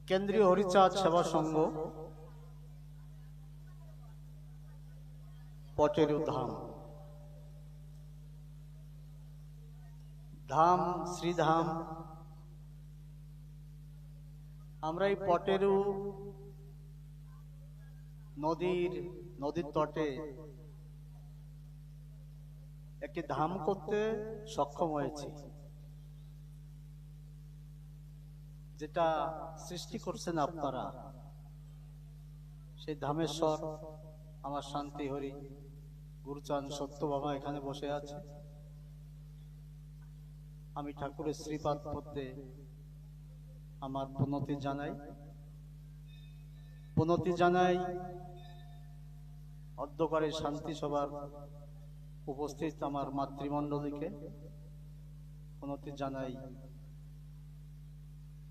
কেন্দ্রীয় হরিচাঁদ সেবা সংঘ পটেরু ধাম, ধাম শ্রীধাম। আমরা এই পটেরু নদীর তটে একটি ধাম করতে সক্ষম হয়েছি, যেটা সৃষ্টি করছেন আপনারা। সেই ধামেশ্বর আমার শান্তি হরি গুরুচাঁদ সত্য বাবা এখানে বসে আছে। আমি ঠাকুরের শ্রীপাদ পদ্মে আমার প্রণতি জানাই অধ্যকারের শান্তি সভার উপস্থিত আমার মাতৃমণ্ডলীকে প্রণতি জানাই।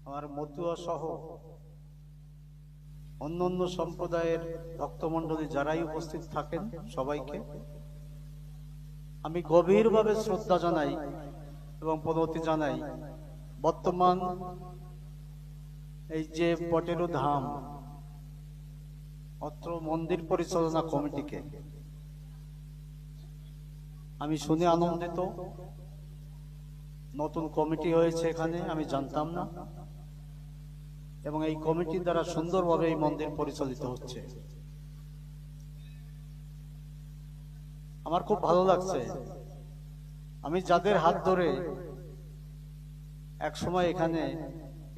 আমার মতুয়া সহ অন্যান্য সম্প্রদায়ের ভক্তমণ্ডলী যারাই উপস্থিত থাকেন সবাইকে আমি গভীরভাবে শ্রদ্ধা জানাই এবং প্রণতি জানাই। বর্তমান এই যে পটেরু ধাম অত্র মন্দির পরিচালনা কমিটিকে আমি শুনে আনন্দিত। নতুন কমিটি হয়েছে এখানে, আমি জানতাম না, এবং এই কমিটির দ্বারা সুন্দরভাবে এই মন্দির পরিচালিত হচ্ছে। আমার খুব ভালো লাগছে। আমি যাদের হাত ধরে এক সময় এখানে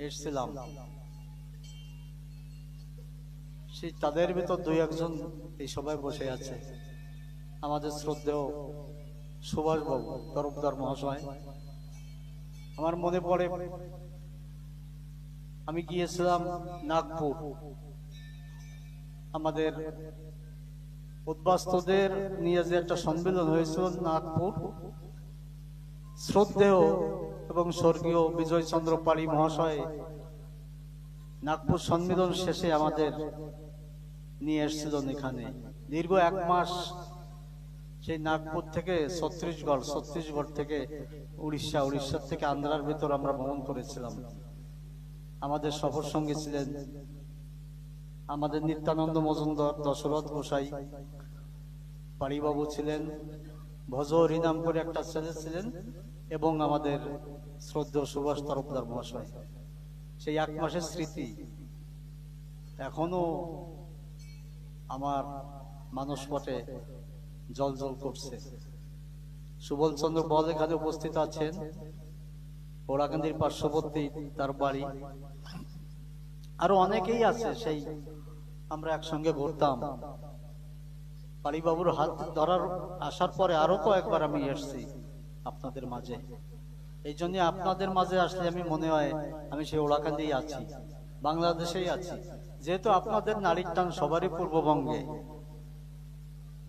এসেছিলাম, সেই তাদের ভিতর দুই একজন এই সবাই বসে আছে। আমাদের শ্রদ্ধেয় সুভাষ বাবু তরফদার মহাশয়, আমার মনে পড়ে আমি গিয়েছিলাম নাগপুর, আমাদের উদ্বাস্তুদের নিয়ে যে একটা সম্মেলন হয়েছিল নাগপুর। শ্রদ্ধেয় এবং স্বর্গীয় বিজয় চন্দ্র পাড়ি মহাশয় নাগপুর সম্মেলন শেষে আমাদের নিয়ে এসেছিলেন এখানে। দীর্ঘ 1 মাস সেই নাগপুর থেকে ছত্তিশগড় থেকে উড়িষ্যার থেকে আন্ধ্রার ভিতর আমরা ভ্রমণ করেছিলাম। আমাদের সফর সঙ্গী ছিলেন আমাদের নিত্যানন্দ মজুমদার, দশরথ গোসাই, পাড়িবাবু ছিলেন, ভজ হরিনাম করে একটা ছেলে ছিলেন, এবং আমাদের শ্রদ্ধেয় সুভাষ তরফদার মহাশয়। সেই 1 মাসের স্মৃতি এখনো আমার মানসপটে জল করছে। সুবল চন্দ্র বল এখানে উপস্থিত আছেন, ওরাকান্দির পার্শ্ববর্তী তার বাড়ি। আরো অনেকেই আছে, সেই আমরা একসঙ্গে ঘুরতাম। পাড়িবাবুর হাত ধরার আসার পরে আরো কয়েকবার আমি এসেছি আপনাদের মাঝে। এই জন্য আপনাদের মাঝে আসলে আমি মনে হয় আমি সেই ওরাকান্দিই আছি, বাংলাদেশেই আছি। যেহেতু আপনাদের নারীর টান সবারই পূর্ববঙ্গে,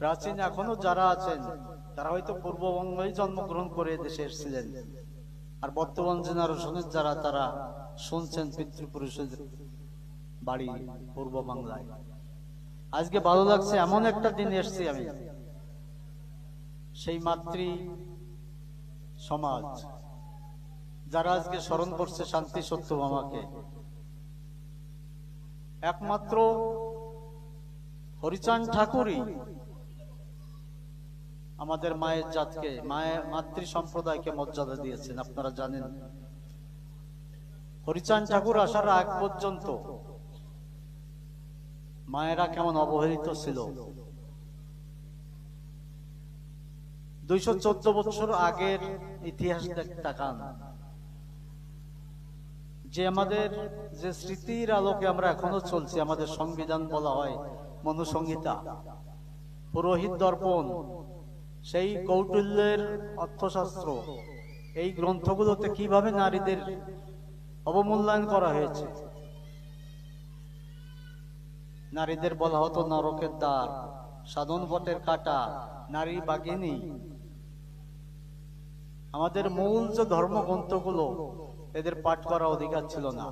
প্রাচীন এখনো যারা আছেন তারা হয়তো পূর্ববঙ্গেই জন্মগ্রহণ করে দেশে এসেছিলেন, আর বর্তমান জেনারেশনের যারা তারা শুনছেন পিতৃপুরুষের বাড়ি পূর্ব বাংলায়। আজকে ভালো লাগছে, এমন একটা দিন এসেছি আমি, সেই মাতৃ সমাজ যারা আজকে স্মরণ করছে শান্তি সত্য মামাকে। একমাত্র হরিচাঁদ ঠাকুরই আমাদের মায়ের জাতকে, মাতৃ সম্প্রদায়কে মর্যাদা দিয়েছেন। আপনারা জানেন হরিচাঁদ ঠাকুর আসার আগ পর্যন্ত মায়েরা কেমন অবহেলিত ছিল। 214 বছর আগের ইতিহাস তাকান, যে আমাদের যে স্মৃতির আলোকে আমরা এখনো চলছি। আমাদের সংবিধান বলা হয়, মনুসংহিতা, পুরোহিত দর্পণ, সেই কৌটিল্যের অর্থশাস্ত্র, এই গ্রন্থগুলোতে কিভাবে নারীদের অবমূল্যায়ন করা হয়েছে। নারীদের বলা হতো নরকের দ্বার, সাধন পথের কাঁটা, নারী বাগিনী। আমাদের মূল যে ধর্মগ্রন্থগুলো, এদের পাঠ করার অধিকার ছিল না,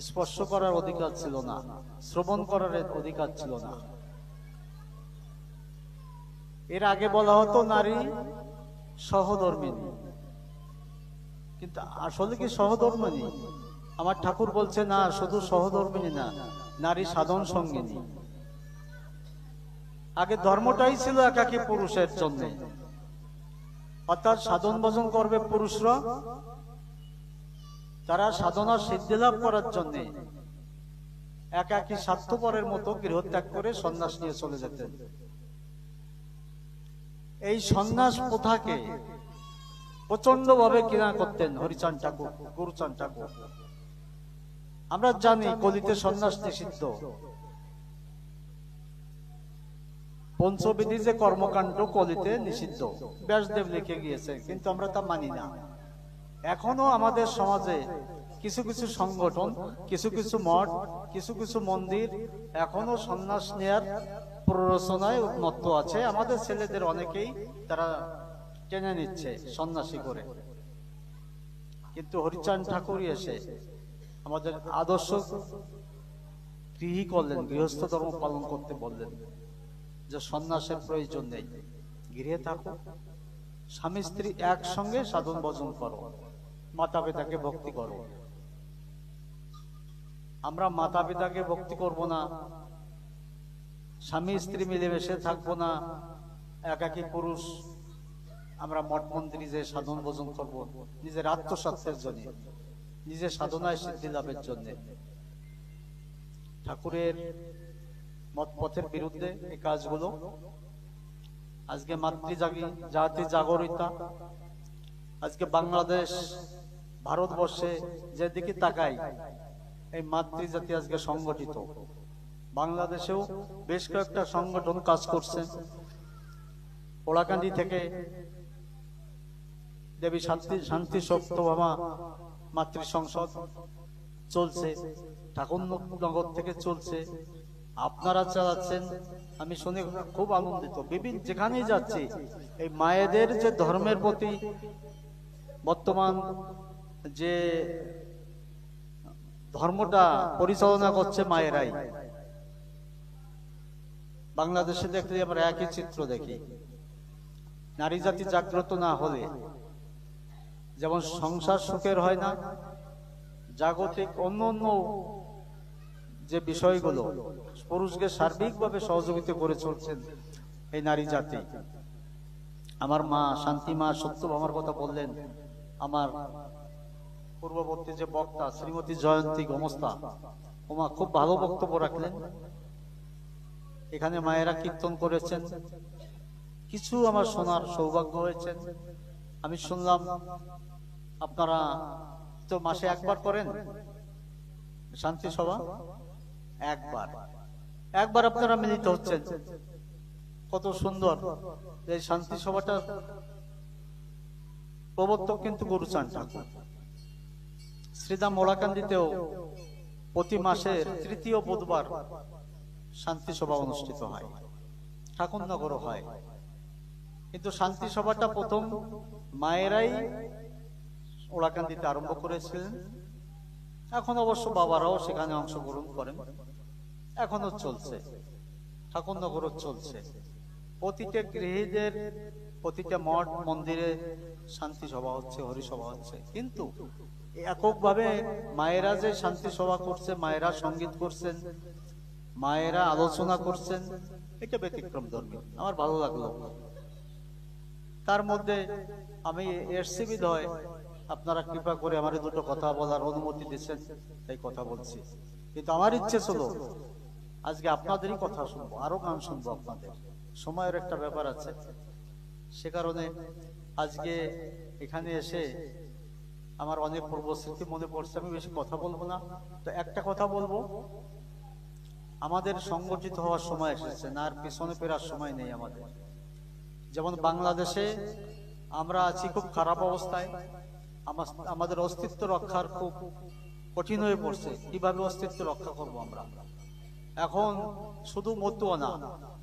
স্পর্শ করার অধিকার ছিল না, শ্রবণ করার অধিকার ছিল না। এর আগে বলা হতো নারী সহধর্মিনী, কিন্তু আসলে কি সহধর্মিনী? আমার ঠাকুর বলছে না, শুধু সহধর্মিনী না, নারী সাধন সঙ্গিনী। আগে ধর্মটাই ছিল একাকী পুরুষের জন্য, অর্থাৎ সাধন ভজন করবে পুরুষরা, তারা সাধনার সিদ্ধি লাভ করার জন্য একাকী স্বার্থপরের মতো গৃহত্যাগ করে সন্ন্যাস নিয়ে চলে যেতেন। এই সন্ন্যাস প্রথাকে প্রচন্ড ভাবে ঘৃণা করতেন হরিচাঁদ ঠাকুর, গুরুচাঁদ ঠাকুর। আমরা জানি কলিতে সন্ন্যাস নিষিদ্ধ, পঞ্চবিধি যে কর্মকাণ্ড কলিতে নিষিদ্ধ, ব্যাসদেব লিখে গিয়েছে, কিন্তু আমরা তা মানি না। এখনো আমাদের সমাজে কিছু কিছু সংগঠন, কিছু কিছু মঠ, কিছু কিছু মন্দির এখনো সন্ন্যাস নেয়ার প্ররোচনায় উন্মত্ত আছে। আমাদের ছেলেদের অনেকেই তারা টেনে নিচ্ছে সন্ন্যাসী করে। কিন্তু হরিচাঁদ ঠাকুর এসে আমাদের আদর্শ গৃহী করলেন, গৃহস্থ ধর্ম পালন করতে বললেন, যে সন্ন্যাসের প্রয়োজন নেই, গৃহে থাকো, স্বামী স্ত্রী একসঙ্গে সাধন ভজন করো, মাতা পিতাকে ভক্তি করো। আমরা মাতা পিতাকে ভক্তি করব না, স্বামী স্ত্রী মিলেমিশে থাকবো না, একাকী পুরুষ আমরা মঠ মন্দিরে যে সাধন ভজন করব নিজের আত্মস্বার্থের জন্য, নিজের সাধনায় সিদ্ধি লাভের জন্য। ঠাকুরের মত পথের বিরুদ্ধে এই কাজগুলো। আজকে জাতি জাগরিতা, আজকে বাংলাদেশ, ভারতবর্ষে যেদিকে তাকাই এই মাতৃজাতি আজকে সংগঠিত। বাংলাদেশেও বেশ কয়েকটা সংগঠন কাজ করছে। ওলাকান্দি থেকে দেবী শান্তি সত্যভামা মাতৃ সংসদ চলছে, ঠাকুরনগর থেকে চলছে, আপনারা চালাচ্ছেন। আমি শুনে খুব আনন্দিত। বিভিন্ন যেখানেই যাচ্ছি এই মায়েদের যে ধর্মের প্রতি বর্তমান যে ধর্মটা পরিচালনা করছে মায়েরাই। বাংলাদেশে দেখলে আমরা একই চিত্র দেখি। নারী জাতি জাগ্রত না হলে যেমন সংসার সুখের হয় না, জাগতিক অন্য অন্য যে বিষয়গুলো পুরুষকে সার্বিকভাবে সহযোগিতা করে চলছেন এই নারী জাতি। আমার মা শান্তি মা সত্যভামার কথা বললেন, আমার পূর্ববর্তী যে বক্তা শ্রীমতী জয়ন্তী গোমস্তা ওমা খুব ভালো বক্তব্য রাখলেন। এখানে মায়েরা কীর্তন করেছেন, কিছু আমার শোনার সৌভাগ্য হয়েছে। আমি শুনলাম আপনারা তো মাসে একবার করেন শান্তি সভা, একবার আপনারা মিলিত হচ্ছেন। কত সুন্দর এই শান্তি সভাটা প্রবর্তক কিন্তু গুরুচাঁদ ঠাকুর। শ্রীধাম ওলাকান্দিতেও প্রতি মাসের তৃতীয় বুধবার শান্তি সভা অনুষ্ঠিত হয়, ঠাকুরনগরও হয়। কিন্তু শান্তি সভাটা প্রথম মায়েরাই ওলাকান্দিতে আরম্ভ করেছিলেন। এখন অবশ্য বাবারাও সেখানে অংশগ্রহণ করেন, এখনো চলছে, ঠাকুরনগরও চলছে। প্রতিটা গৃহীদের প্রতিটা মঠ মন্দিরে শান্তি সভা হচ্ছে, হরিসভা হচ্ছে। কিন্তু এককভাবে মায়েরা যে শান্তি সভা করছে, মায়েরা সঙ্গীত করছেন, মায়েরা আলোচনা করছেন, এটা ব্যতিক্রম ধর্মী, আমার ভালো লাগলো। তার মধ্যে আমি এসছি বিধায় আপনারা কৃপা করে আমার দুটো কথা বলার অনুমতি দিচ্ছেন, তাই কথা বলছি। কিন্তু আমার ইচ্ছে ছিল আজকে আপনাদেরই কথা শুনবো, আরো গান শুনবো আপনাদের। সময়ের একটা ব্যাপার আছে, সে কারণে আজকে এখানে এসে আমার অনেক পূর্ব স্মৃতি মনে পড়ছে। আমি বেশি কথা বলবো না, তো একটা কথা বলবো, আমাদের সংগঠিত হওয়ার সময় এসেছে না, আর পিছনে ফেরার সময় নেই আমাদের। যেমন বাংলাদেশে আমরা আছি খুব খারাপ অবস্থায়, আমাদের অস্তিত্ব রক্ষার খুব কঠিন হয়ে পড়ছে। কিভাবে অস্তিত্ব রক্ষা করবো আমরা? এখন শুধু মতুয়া না,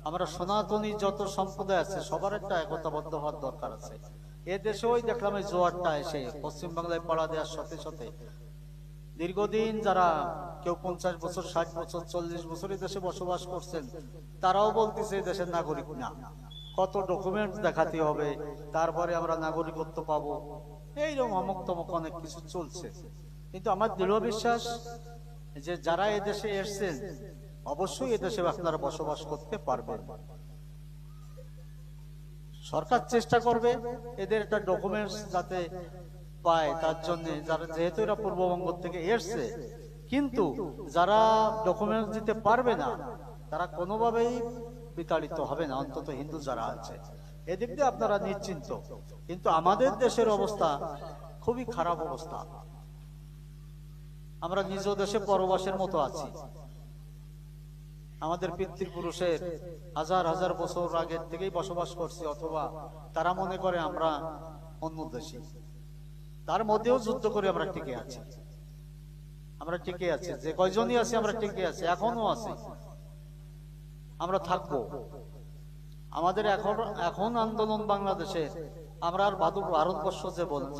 আমরা সনাতনী যত সম্প্রদায় আছে সবার একটা একতাবদ্ধ হওয়ার দরকার আছে। এ দেশেও দেখলাম এই জোয়ারটা এসে পশ্চিমবাংলায় পাড়া দেওয়ার সাথে সাথে দীর্ঘদিন যারা কেউ 50 বছর 60 বছর 40 বছর এই দেশে বসবাস করছেন, তারাও বলতেছে এই দেশের নাগরিক না, কত ডকুমেন্ট দেখাতে হবে তারপরে আমরা নাগরিকত্ব পাবো, এইরকম অমুক তমুক অনেক কিছু চলছে। কিন্তু আমার দৃঢ় বিশ্বাস যে যারা এদেশে এসেছেন অবশ্যই এদেশে আপনারা বসবাস করতে পারবেন। সরকার চেষ্টা করবে এদের একটা ডকুমেন্টস যাতে পায়, তার জন্য যারা যেহেতু এরা পূর্ববঙ্গ থেকে এসছে, কিন্তু যারা ডকুমেন্টস দিতে পারবে না তারা কোনোভাবেই বিতাড়িত হবে না, অন্তত হিন্দু যারা আছে। এদিক দিয়ে আপনারা নিশ্চিন্ত। কিন্তু আমাদের দেশের অবস্থা খুবই খারাপ অবস্থা। আমরা নিজ দেশে পরবাসের মতো আছি। আমাদের পিতৃপুরুষের হাজার হাজার বছর আগের থেকেই বসবাস করছি, অথবা তারা মনে করে আমরা অন্য দেশি। তার মধ্যেও যুদ্ধ করে আমরা টিকে আছি। আমরা টিকে আছি, যে কয়জনই আছি আমরা টিকে আছি, এখনো আছি, আমরা থাকবো। আমাদের এখন আন্দোলন বাংলাদেশে, আমরা আর ভারতবর্ষ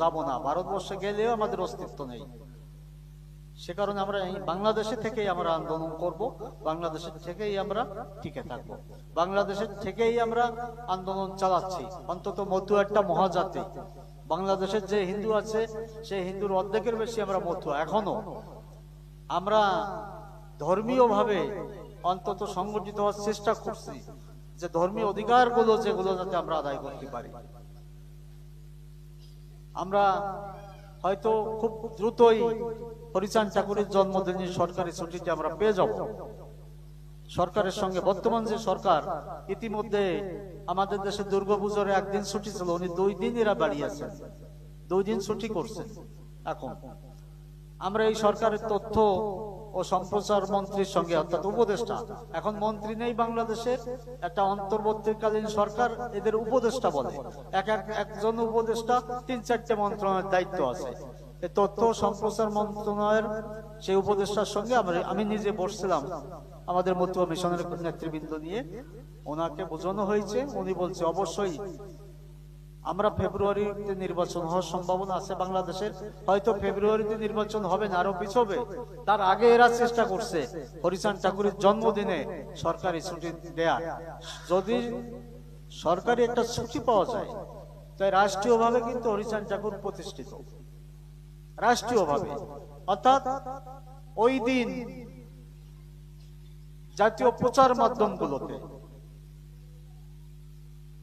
যাব না। ভারতবর্ষে গেলেও আমাদের অস্তিত্ব নেই। সে কারণে আমরা এই বাংলাদেশে থেকেই আমরা আন্দোলন করব, বাংলাদেশের থেকেই আমরা টিকে থাকব, বাংলাদেশের থেকেই আমরা আন্দোলন চালাচ্ছি। অন্তত মতুয়া একটা মহাজাতি। বাংলাদেশের যে হিন্দু আছে সেই হিন্দুর অর্ধেকের বেশি আমরা মতুয়া। এখনো আমরা ধর্মীয় ভাবে অন্তত সংগঠিত হওয়ার চেষ্টা করছি, যে ধর্মীয় অধিকারগুলো যেগুলো যাতে আমরা আদায় করতে পারি। আমরা হয়তো খুব দ্রুতই হরিচাঁদ ঠাকুরের জন্মদিনের সরকারি ছুটিতে আমরা পেয়ে যাব। সরকারের সঙ্গে বর্তমান যে সরকার, ইতিমধ্যে আমাদের দেশে দুর্গাপূজার একদিন ছুটি ছিল, উনি 2 দিন এরা বাড়িয়েছেন, 2 দিন ছুটি করছেন। এখন আমরা এই সরকারের তথ্য ও সম্প্রচার মন্ত্রীর সঙ্গে, অর্থাৎ উপদেষ্টা, এখন মন্ত্রী নেই বাংলাদেশের, একটা অন্তর্বর্তীকালীন সরকার এদের উপদেষ্টা বলে। একজন উপদেষ্টা 3-4টে মন্ত্রণালয়ের দায়িত্ব আছে। তথ্য সম্প্রচার মন্ত্রণালয়ের সেই উপদেষ্টার সঙ্গে আমি নিজে বসছিলাম, আমাদের মতুয়া মিশনের নেতৃবৃন্দ নিয়ে। ওনাকে বোঝানো হয়েছে, উনি বলছে অবশ্যই আমরা ফেব্রুয়ারিতে নির্বাচন হওয়ার সম্ভাবনা আছে বাংলাদেশের। হয়তো ফেব্রুয়ারিতে নির্বাচন হবে না, আরো পিছবে। তার আগে এরা চেষ্টা করছে হরিচাঁদ ঠাকুরের জন্মদিনে সরকারি ছুটি দেয়া। যদি সরকারি একটা ছুটি পাওয়া যায়, তাই রাষ্ট্রীয়ভাবে কিন্তু হরিচাঁদ ঠাকুর প্রতিষ্ঠিত, রাষ্ট্রীয়ভাবে। অর্থাৎ ওই দিন জাতীয় প্রচার মাধ্যমগুলোতে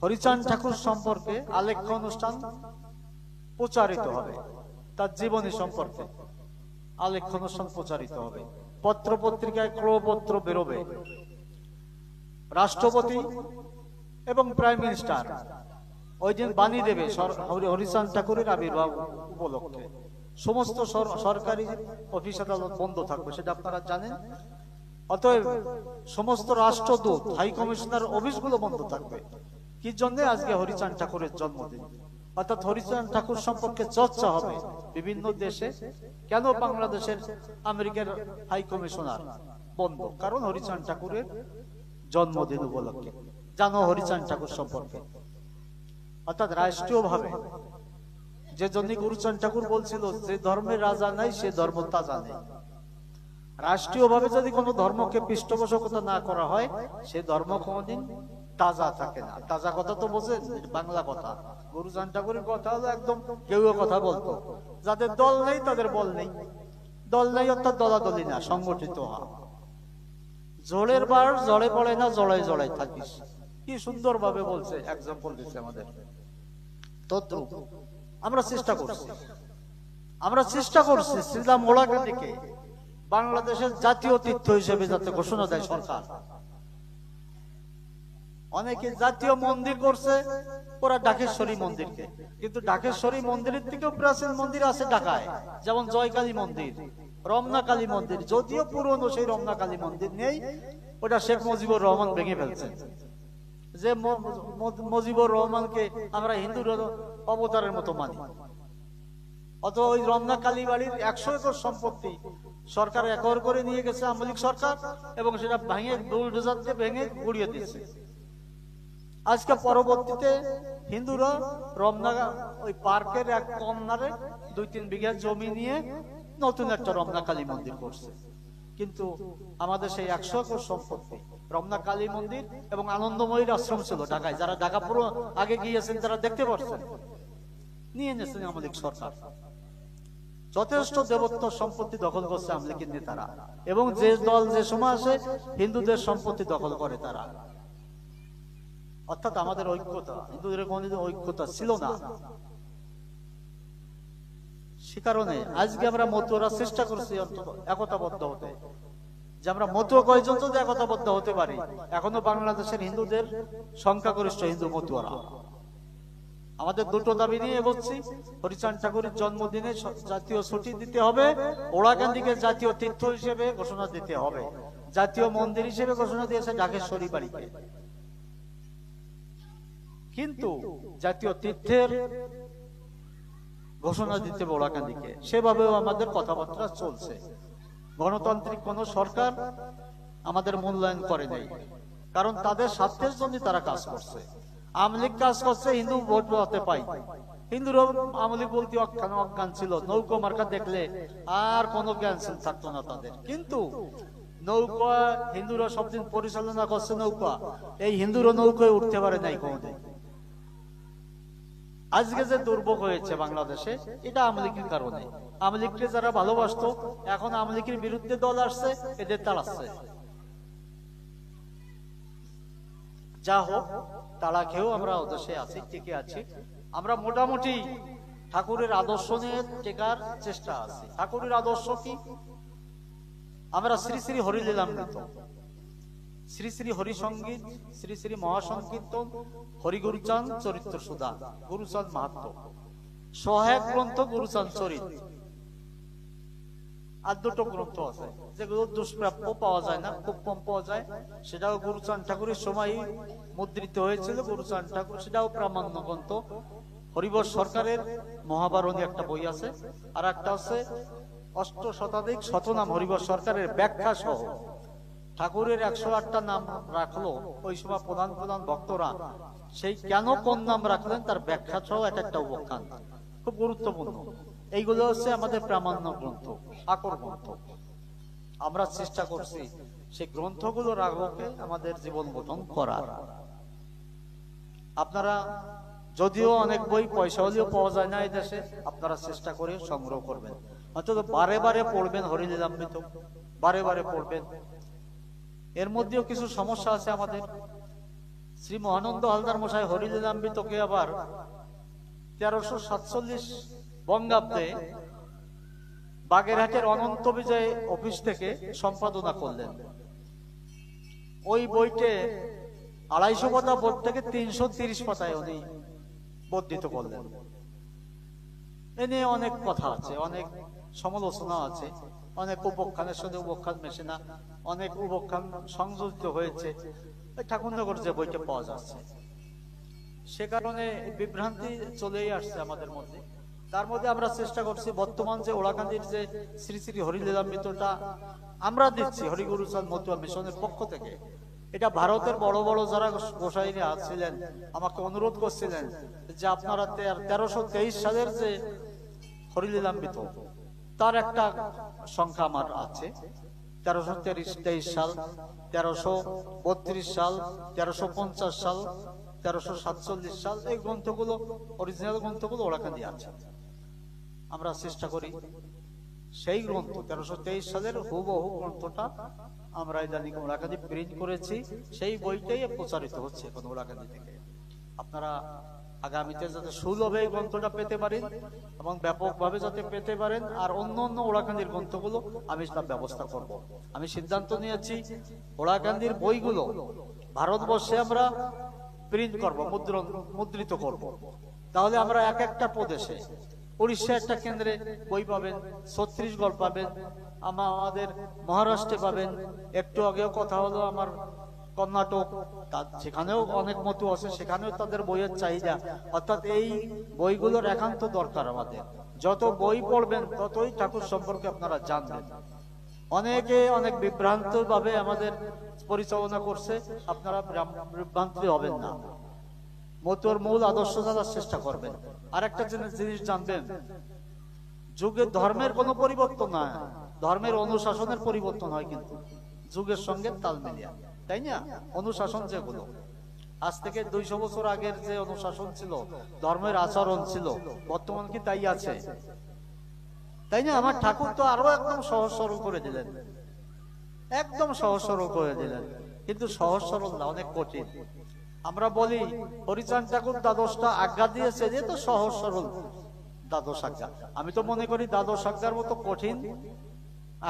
হরিচাঁদ ঠাকুর সম্পর্কে আলেখ্য অনুষ্ঠান প্রচারিত হবে, তার জীবনী সম্পর্কে আলেখ্য অনুষ্ঠান প্রচারিত হবে, পত্র পত্রিকায় ক্রয়পত্র বেরোবে। রাষ্ট্রপতি এবং প্রাইম মিনিস্টার ওই দিন বাণী দেবে হরিচাঁদ ঠাকুরের আবির্ভাব উপলক্ষে। সমস্ত সরকারি অফিস আদালত বন্ধ থাকবে, সেটা আপনারা জানেন। অতএব সমস্ত রাষ্ট্রদূত, হাই কমিশনার অফিসগুলো বন্ধ থাকবে। কি জন্য? আজকে হরিচাঁদ ঠাকুরের জন্মদিন। অর্থাৎ হরিচাঁদ ঠাকুর সম্পর্কে চর্চা হবে বিভিন্ন দেশে। কেন বাংলাদেশের আমেরিকার হাই কমিশনার বন্ধ? কারণ হরিচাঁদ ঠাকুরের জন্মদিন উপলক্ষে জানো হরিচাঁদ ঠাকুর সম্পর্কে। অর্থাৎ রাষ্ট্রীয় ভাবে, যে জন্য গুরুচাঁদ ঠাকুর বলছিল যে ধর্মের রাজা নাই সে ধর্ম তাজা নেই। রাষ্ট্রীয় ভাবে যদি কোনো ধর্মকে পৃষ্ঠপোষকতা না করা হয়, সে ধর্ম কোনদিন তাজা থাকে না। তাজা কথা তো বোঝেন, বাংলা কথা। গুরুচাঁদ ঠাকুরের কথা হলো একদম কেউ কথা বলতো, যাদের দল নেই তাদের বল নেই। দল নেই অর্থাৎ দলাদলি না, সংগঠিত হওয়া। জোড়ের বার জড়ে পড়ে না, জড়াই জড়াই থাকিস। কি সুন্দর ভাবে বলছে, এক্সাম্পল দিচ্ছে আমাদের। তদ্রূপ আমরা চেষ্টা করছি শ্রীরাম মোড়াকালীকে বাংলাদেশের জাতীয় তীর্থ হিসেবে যাতে ঘোষণা দেয় সরকার। অনেকে জাতীয় মন্দির করছে ওরা ঢাকেশ্বরী মন্দিরকে, কিন্তু ঢাকেশ্বরী মন্দিরের থেকেও প্রাচীন মন্দির আছে ঢাকায়, যেমন জয়কালী মন্দির, রমনা কালী মন্দির। যদিও পুরনো সেই রমনা কালী মন্দির নেই, ওটা শেখ মুজিবুর রহমান ভেঙে ফেলছেন। যে মুজিবুর রহমানকে আমরা হিন্দুর অবতারের মতো মানি। অত ওই রমনা কালী বাড়ির 100 একর সম্পত্তি সরকার একর করে নিয়ে গেছে আওয়ামী লীগ সরকার, এবং সেটা ভেঙে বুলডোজার দিয়ে ভেঙে গুড়িয়ে দিয়েছে। আজকে পরবর্তীতে হিন্দুরা রমনা ওই পার্কের এক কর্নারে 2-3 বিঘা জমি নিয়ে নতুন একটা রমনা কালী মন্দির করছে। কিন্তু আমাদের সেই 100 একর সম্পত্তি রমনা কালী মন্দির এবং আনন্দময়ীর আশ্রম ছিল ঢাকায়। যারা ঢাকা পুরো আগে গিয়েছেন তারা দেখতে পাচ্ছেন, নিয়ে নিয়েছেন আওয়ামী লীগ সরকার। যথেষ্ট দেবত্ব সম্পত্তি দখল করছে আওয়ামী লীগের নেতারা, এবং যে দল যে সময় আসে হিন্দুদের সম্পত্তি দখল করে তারা। অর্থাৎ আমাদের ঐক্যতা, হিন্দুদের কোনদিন ঐক্যতা ছিল না। সে কারণে আজকে আমরা মতুয়ারা চেষ্টা করছি অন্তত একতাবদ্ধ হতে, যে আমরা মতুয়া কয়জন যদি একতাবদ্ধ হতে পারি। এখনো বাংলাদেশের হিন্দুদের সংখ্যাগরিষ্ঠ হিন্দু মতুয়ারা। আমাদের দুটো দাবি নিয়ে এগোচ্ছি। হরিচাঁদ ঠাকুরের জন্মদিনে জাতীয় ছুটি দিতে হবে, ওড়াকান্দিকে জাতীয় তীর্থ হিসেবে ঘোষণা দিতে হবে, জাতীয় মন্দির হিসেবে ঘোষণা দিয়েছে ঢাকেশ্বরী বাড়িকে। কিন্তু জাতীয় তীর্থের ঘোষণা দিতে হবে ওড়াকান্দিকে, সেভাবেও আমাদের কথাবার্তা চলছে। গণতান্ত্রিক কোন সরকার আমাদের মূল্যায়ন করে নাই, কারণ তাদের স্বার্থের জন্য তারা কাজ করছে। আওয়ামী লীগ কাজ করছে হিন্দু ভোট পাতে পাই, হিন্দুরাও আওয়ামী লীগ বলতে অজ্ঞান ছিল। নৌকা মার্কা দেখলে আর কোনো জ্ঞান থাকতো না তাদের। কিন্তু নৌকা হিন্দুরা সবদিন পরিচালনা করছে, নৌকা এই হিন্দুরা নৌকায় উঠতে পারে নাই কোনোদিন। আজকে যে দুর্ভোগ হয়েছে বাংলাদেশে, এটা আওয়ামী লীগের কারণে। আওয়ামী লীগকে যারা ভালোবাসতো এখন আওয়ামী লীগের বিরুদ্ধে দল আসছে, এদের তাড়াচ্ছে। যা হোক, তারা খেয়েও আমরা ওদেশে আছি, টিকে আছি। আমরা মোটামুটি ঠাকুরের আদর্শ নিয়ে টেকার চেষ্টা আছে। ঠাকুরের আদর্শ কি? আমরা শ্রী শ্রী হরিলীলামৃত, শ্রী শ্রী হরিসঙ্গীত, শ্রী শ্রী মহাসংকীর্তন, হরিগুরুচাঁদ চরিত্র সুধা, গুরুচাঁদ মাহাত্ম, সহায়ক গ্রন্থ গুরুচাঁদ চরিত, আর দুটো গ্রন্থ আছে যেগুলো দুষ্প্রাপ্য, পাওয়া যায় না, খুব কম পাওয়া যায়। সেটাও গুরুচাঁদ ঠাকুরের সময় মুদ্রিত হয়েছিল। গুরুচাঁদ ঠাকুর, সেটাও প্রামাণ্য গ্রন্থ। হরিবর সরকারের মহাবারণী একটা বই আছে, আর একটা আছে অষ্ট শতাধিক শতনাম হরিবর সরকারের ব্যাখ্যা সহ। ঠাকুরের 108টা নাম রাখলো ওই সময় প্রধান প্রধান ভক্তরা, সেই কেন কোন নাম রাখলেন তার ব্যাখ্যা সহ এক একটা উপাখ্যান, খুব গুরুত্বপূর্ণ। এইগুলো হচ্ছে আমাদের প্রামাণ্য গ্রন্থ, আকর গ্রন্থ। আমরা চেষ্টা করছি সেই গ্রন্থগুলোর আলোকে আমাদের জীবন গঠন করার। আপনারা যদিও অনেক বই পয়সা হলেও পাওয়া যায় না এই দেশে, আপনারা চেষ্টা করে সংগ্রহ করবেন, অন্তত বারে বারে পড়বেন হরিলীলামৃত, বারে বারে পড়বেন। এর মধ্যেও কিছু সমস্যা আছে আমাদের। শ্রী মহানন্দ হালদার মশাই হরিলীলামৃতকে আবার 1347 বঙ্গাব্দে বাগেরহাটের অনন্ত বিজয় অফিস থেকে সম্পাদনা করলেন। ওই বইতে 250 পাতা বোধ থেকে 330 পাতায় উনি বর্ধিত করলেন। এ নিয়ে অনেক কথা আছে, অনেক সমালোচনা আছে, অনেক উপাখ্যানের সাথে উপাখ্যান মেশে না, অনেক উপাখ্যান সংযোজিত হয়েছে ঠাকুরনগর যে বইটা পাওয়া যাচ্ছে। সে কারণে বিভ্রান্তি চলেই আসছে আমাদের মধ্যে। তার মধ্যে আমরা চেষ্টা করছি বর্তমান যে ওড়াকান্দির যে শ্রী শ্রী হরিলীলামৃতটা আমরা দিচ্ছি হরিগুরুচাঁদ মতুয়া মিশনের পক্ষ থেকে। এটা ভারতের বড় বড় যারা গোসাইরা ছিলেন আমাকে অনুরোধ করছিলেন যে আপনারা 1323 সালের যে হরিলীলামৃত তার একটা সংখ্যা আমার আছে, 1323 সাল, 1332 সাল, 1350 সাল, 1347 সাল, এই গ্রন্থগুলো অরিজিনাল গ্রন্থগুলো ওড়াকান্দি আছে। আমরা চেষ্টা করি সেই গ্রন্থ 1323 সালের হুবহু গ্রন্থটা আমরা ইদানিং ওড়াকান্দি প্রিন্ট করেছি, সেই বইটাই প্রচারিত হচ্ছে এখন ওড়াকান্দি থেকে। আপনারা আগামীতে যাতে সুলভে এই গ্রন্থটা পেতে পারেন এবং ব্যাপকভাবে যাতে পেতে পারেন, আর অন্য অন্য ওড়াকান্দির গ্রন্থগুলো আমি তার ব্যবস্থা করব। আমি সিদ্ধান্ত নিয়েছি ওড়াকান্দির বইগুলো ভারতবর্ষে আমরা প্রিন্ট করব, মুদ্রিত করব। তাহলে আমরা এক একটা প্রদেশে, উড়িষ্যা একটা কেন্দ্রে বই পাবেন, ছত্তিশগড় পাবেন, আমাদের মহারাষ্ট্রে পাবেন, একটু আগেও কথা হলো আমার কর্ণাটক, সেখানেও অনেক মতো আছে, সেখানেও তাদের বইয়ের চাহিদা। অর্থাৎ এই বইগুলোর একান্ত দরকার আমাদের। যত বই পড়বেন ততই ঠাকুর সম্পর্কে আপনারা জানবেন। অনেকে অনেক বিভ্রান্ত ভাবে আমাদের পরিচালনা করছে, আপনারা বিভ্রান্তি হবেন না, মতুয়ার মূল আদর্শ জানার চেষ্টা করবেন। আর একটা জিনিস জানবেন, যুগের ধর্মের কোনো পরিবর্তন নয়, ধর্মের অনুশাসনের পরিবর্তন হয়, কিন্তু যুগের সঙ্গে তাল মিলিয়ে, তাই না? অনুশাসন যেগুলো আজ থেকে 200 বছর আগের যে অনুশাসন ছিল, ধর্মের আচরণ ছিল, বর্তমান কি তাই আছে? তাই না? আমার ঠাকুর তো আরো একদম সহজ সরল করে দিলেন, একদম সহজ সরল করে দিলেন। কিন্তু সহজ সরল না, অনেক কঠিন। আমরা বলি হরিচাঁদ ঠাকুর দ্বাদশটা আজ্ঞা দিয়েছে, যে তো সহজ সরল দ্বাদশ আজ্ঞা। আমি তো মনে করি দ্বাদশ আজ্ঞার মতো কঠিন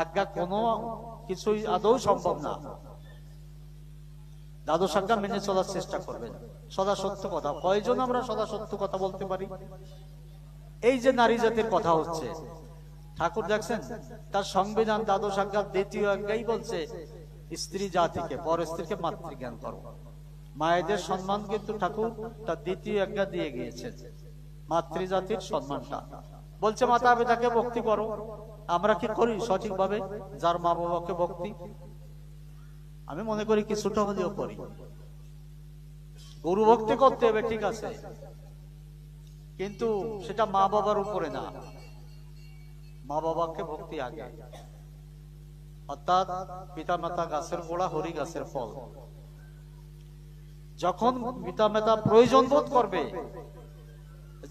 আজ্ঞা কোনো কিছুই আদৌ সম্ভব না। দ্বাদশ আজ্ঞা মেনে চলার চেষ্টা করবেন, সদা সত্য কথা। কয়জন আমরা সদা সত্য কথা বলতে পারি? এই যে নারী জাতির কথা হচ্ছে, ঠাকুর দেখছেন তার সংবিধান দ্বাদশ আজ্ঞার দ্বিতীয় আজ্ঞাই বলছে স্ত্রী জাতিকে, পর স্ত্রীকে মাতৃজ্ঞান করো। মায়েদের সম্মান কিন্তু ঠাকুর তার দ্বিতীয় আজ্ঞা দিয়ে গিয়েছেন, মাতৃজাতির সম্মানটা। বলছে মাতা পিতাকে ভক্তি করো। আমরা কি করি সঠিকভাবে? যার মা বাবাকে ভক্তি আমি মনে করি কিছুটা হলেও করি। গুরু ভক্তি করতে হবে, ঠিক আছে, কিন্তু সেটা মা বাবার উপরে না, মা বাবাকে ভক্তি আগে। অর্থাৎ পিতা মাতা গাছের গোড়া, হরি গাছের ফল। যখন পিতা মাতা প্রয়োজন বোধ করবে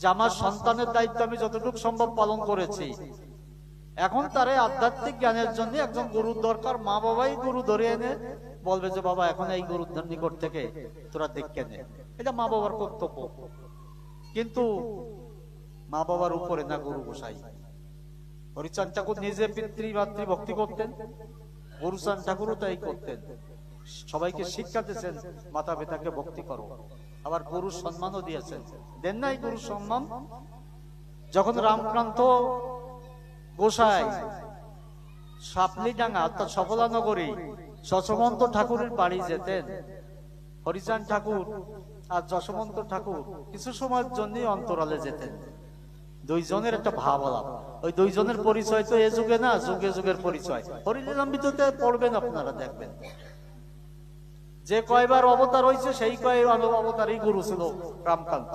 যে আমার সন্তানের দায়িত্ব আমি যতটুকু সম্ভব পালন করেছি, এখন তারে আধ্যাত্মিক জ্ঞানের জন্য একজন গুরুর দরকার। মা বাবাই গুরু ধরে এনে বলবে যে বাবা এখন এই গুরুর নিকট থেকে তোরা দেখে নে, এটা মা বাবার কর্তব্য। কিন্তু মা বাবার উপরে না গুরু গোসাই। হরিচাঁদ ঠাকুর নিজে পিতৃ মাতৃ ভক্তি করতেন, গুরুচাঁদ ঠাকুরও তাই করতেন। সবাইকে শিক্ষা দিয়েছেন মাতা পিতাকে ভক্তি করো, আবার গুরুর সম্মানও দিয়েছেন। দেন নাই গুরুর সম্মান? যখন রামকান্ত গোসাই সাপলিডাঙ্গা অর্থাৎ সফলানগরী যশবন্ত ঠাকুরের বাড়ি যেতেন, হরিচাঁদ ঠাকুর আর যশবন্ত ঠাকুর কিছু সময়ের জন্য অন্তরালে যেতেন। দুইজনের একটা ভাব আলাপ। ওই দুইজনের পরিচয় তো এ যুগে না, যুগে যুগের পরিচয়। হরিলীলামৃততে পড়বেন, আপনারা দেখবেন যে কয়বার অবতার হয়েছে সেই কয় অবতারই গুরু ছিল রামকান্ত।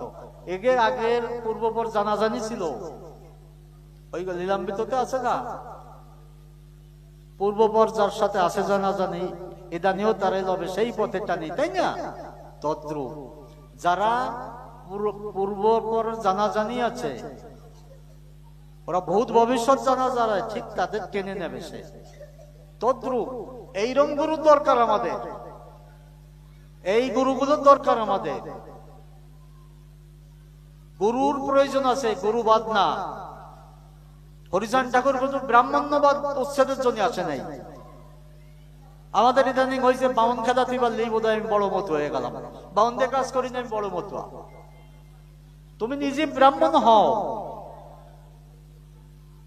এর আগের পূর্বপর জানাজানি ছিল, ওই লীলামৃততে আছে না, পূর্বপর যার সাথে আছে জানাজানি ইদানিও তারে লবে সেই পথে টানি, তাই না? তদ্রূপ যারা পূর্বপর জানাজানি আছে, ওরা ভূত ভবিষ্যৎ জানা যারা, ঠিক তাদের টেনে নেবে সে। তদ্রূপ এইরকম গুরু দরকার আমাদের, এই গুরুগুলোর দরকার আমাদের। গুরুর প্রয়োজন আছে, গুরুবাদ না। হরিচাঁদ ঠাকুর কিন্তু ব্রাহ্মণ্যবাদ উচ্ছেদের জন্য আসে নাই। আমাদের ইদানিং হয়েছে বামন খেদাতে পারলেই বোধ হয় আমি বড় মতো হয়ে গেলাম, বামনদের কাজ করি না আমি বড় মতো। তুমি নিজে ব্রাহ্মণ হও,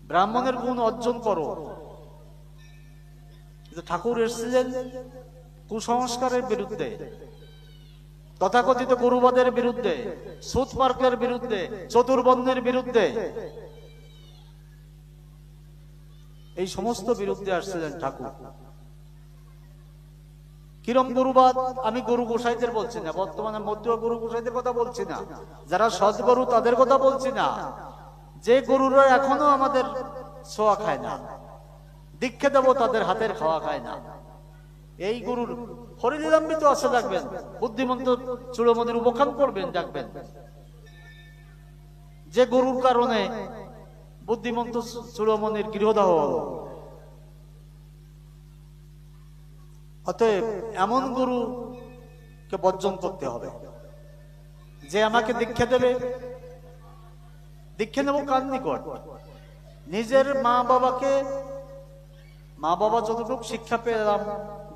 ব্রাহ্মণের গুণ অর্জন করো। ঠাকুর এসেছিলেন কুসংস্কারের বিরুদ্ধে, তথাকথিত গুরুবাদের বিরুদ্ধে, সুদ মার্গের বিরুদ্ধে, চতুর্বর্ণের বিরুদ্ধে, এই সমস্ত বিরুদ্ধে আসছিলেন ঠাকুর। কিরম গুরুবাদ? আমি গুরু গোসাইদের বলছি না, বর্তমানে মধ্যে গুরু গোসাইদের কথা বলছি না, যারা সৎগুরু তাদের কথা বলছি না। যে গুরুরা এখনো আমাদের ছোঁয়া খায় না, দীক্ষা দেব তাদের হাতের খাওয়া খায় না, এই গুরুর হরিলীলামৃত আছে দেখবেন, বুদ্ধিমন্ত চূড়ামণির উপখ্যান করবেন দেখবেন, যে গুরুর কারণে বুদ্ধিমন্ত চূড়ামণির গৃহদাহ হলো। অতএব এমন গুরুকে বর্জন করতে হবে যে আমাকে দীক্ষা দেবে। দীক্ষা নেব কার নিকট? নিজের মা বাবাকে, মা বাবা যতটুকু শিক্ষা পেলাম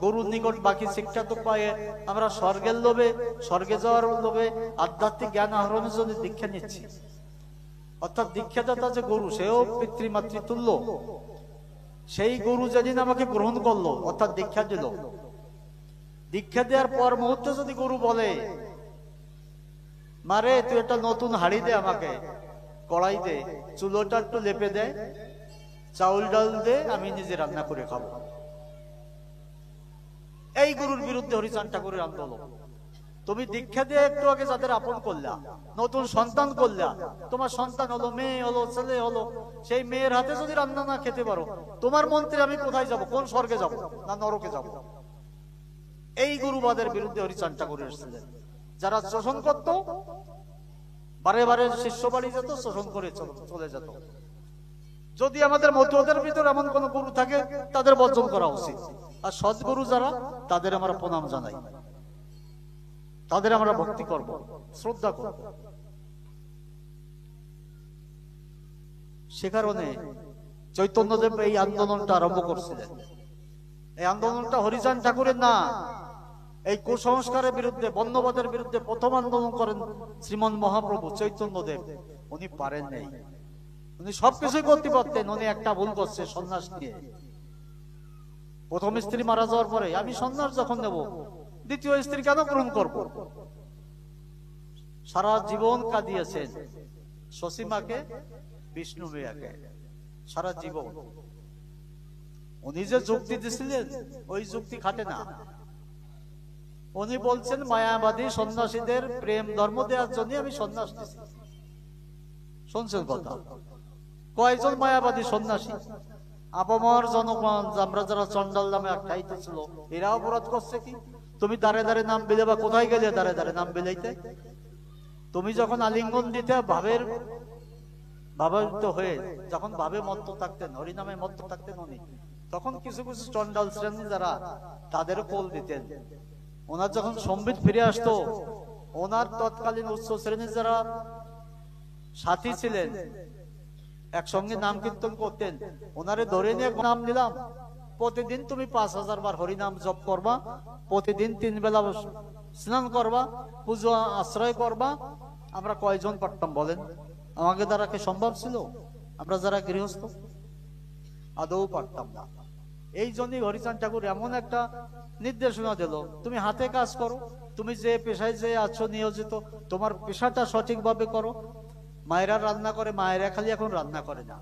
গুরুর নিকট, বাকি শিক্ষা তো পায়ে আমরা স্বর্গের লোভে, স্বর্গে যাওয়ার লোভে, আধ্যাত্মিক জ্ঞান আহরণের জন্য দীক্ষা নিচ্ছি। অর্থাৎ দীক্ষাদাতা যে গুরু, সেও পিতৃমাতৃ তুল্য। সেই গুরু যেদিন আমাকে গ্রহণ করলো, অর্থাৎ দীক্ষা দিল, দীক্ষা দেওয়ার পর মুহূর্তে যদি গুরু বলে মারে তুই একটা নতুন হাড়ি দে, আমাকে কড়াই দে, চুলোটা একটু লেপে দে, চাউল ডাল দে, আমি নিজে রান্না করে খাবো, এই গুরুর বিরুদ্ধে হরিচাঁদ ঠাকুরের আন্দোলন। তুমি দীক্ষা দিয়ে একটু আগে যাদের আপন করলা, নতুন সন্তান করলা, তোমার সন্তান হলো, মেয়ে হলো, ছেলে হলো, সেই মেয়ের হাতে যদি রান্না না খেতে পারো, তোমার মন্ত্রে আমি কোথায় যাব? কোন স্বর্গে যাব না নরকে যাব? এই গুরুবাদের বিরুদ্ধে হরিচাঁদ ঠাকুর এসেছিলেন। যারা শোষণ করত, বারে বারে শিষ্য বাড়ি যেত, শোষণ করে চলে যেত। যদি আমাদের মতুয়াদের ভিতর এমন কোন গুরু থাকে তাদের বর্জন করা উচিত, আর সৎগুরু যারা তাদের আমরা প্রণাম জানাই, তাদের আমরা ভক্তি করব, শ্রদ্ধা করব। সে কারণে চৈতন্যদেব এই আন্দোলনটা আরম্ভ করছিলেন। এই আন্দোলনটা হরিচাঁদ ঠাকুরের না, এই কুসংস্কারের বিরুদ্ধে, বর্ণবাদের বিরুদ্ধে প্রথম আন্দোলন করেন শ্রীমন মহাপ্রভু চৈতন্যদেব। উনি পারেন নাই, উনি সবকিছুই করতে পারতেন, উনি একটা ভুল করছে সন্ন্যাস নিয়ে। প্রথম স্ত্রী মারা যাওয়ার পরে আমি সন্ন্যাস যখন নেব, দ্বিতীয় স্ত্রী কেন গ্রহণ করব? সারা জীবন কাঁদিয়েছেন শশীমাকে, বিষ্ণু মেয়াকে, সারা জীবন। উনি যে যুক্তি দিছিলেন ওই যুক্তি খাটে না। উনি বলছেন মায়াবাদী সন্ন্যাসীদের প্রেম ধর্ম দেওয়ার জন্য আমি সন্ন্যাস দিছি। শুনছেন কথা? কয়জন মায়াবাদী সন্ন্যাসী? আপামর জনগণ, আমরা যারা চন্ডাল নামে আখ্যায়িত ছিল, এরা অপরাধ করছে কি? তুমি দাঁড়ে দাঁড়ে নাম বিলে বা কোথায় গেলে দাঁড়ে দাঁড়ে নাম বিলাইতে? তুমি যখন আলিঙ্গন দিতে ভাবাবিত হয়ে যখন ভাবে মত্ত থাকতেন, হরিনামে মত্ত থাকতেন উনি, তখন কিছু কিছু চন্ডাল শ্রেণী যারা তাদের কোল দিতেন। ওনার যখন সম্বিত ফিরে আসতো, ওনার তৎকালীন উচ্চ শ্রেণীর যারা সাথী ছিলেন, একসঙ্গে নাম কীর্তন করতেন, ওনারে ধরে নিয়ে নাম নিলাম, প্রতিদিন তুমি 5000 বার হরিনাম জপ করবা, প্রতিদিন 3 বেলা স্নান করবা, পুজো আশ্রয় করবা। আমরা কয়জন পারতাম বলেন? আমাকে দ্বারা কি সম্ভব ছিল? আমরা যারা গৃহস্থ আদৌ পারতাম না। এই জন্যই হরিচাঁদ ঠাকুর এমন একটা নির্দেশনা দিল, তুমি হাতে কাজ করো, তুমি যে পেশায় যে আছো নিয়োজিত, তোমার পেশাটা সঠিকভাবে করো। মায়েরা রান্না করে, মায়েরা খালি এখন রান্না করে না,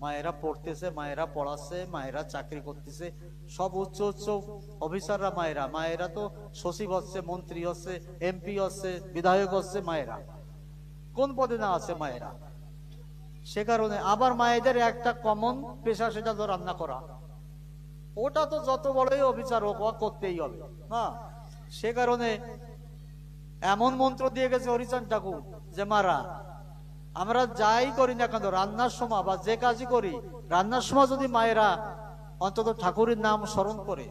মায়েরা পড়তেছে, মায়েরা পড়াচ্ছে, মায়েরা চাকরি করতেছে, সব উচ্চ উচ্চ অফিসাররা মায়েরা। মায়েরা তো সচিব হচ্ছে, মন্ত্রী হচ্ছে, এমপি হচ্ছে, বিধায়ক হচ্ছে, মায়েরা কোন পদে না আছে মায়েরা। সে কারণে আবার মায়েদের একটা কমন পেশা, সেটা তো রান্না করা। ওটা তো যত বড়ই অফিসার হোক করতেই হবে না। সে কারণে এমন মন্ত্র দিয়ে গেছে হরিচাঁদ ঠাকুর যে মারা, আমরা যাই করি না কেন রান্নার সময় বা যে কাজই করি, রান্নার সময় যদি মায়েরা অন্তত ঠাকুরের নাম স্মরণ করে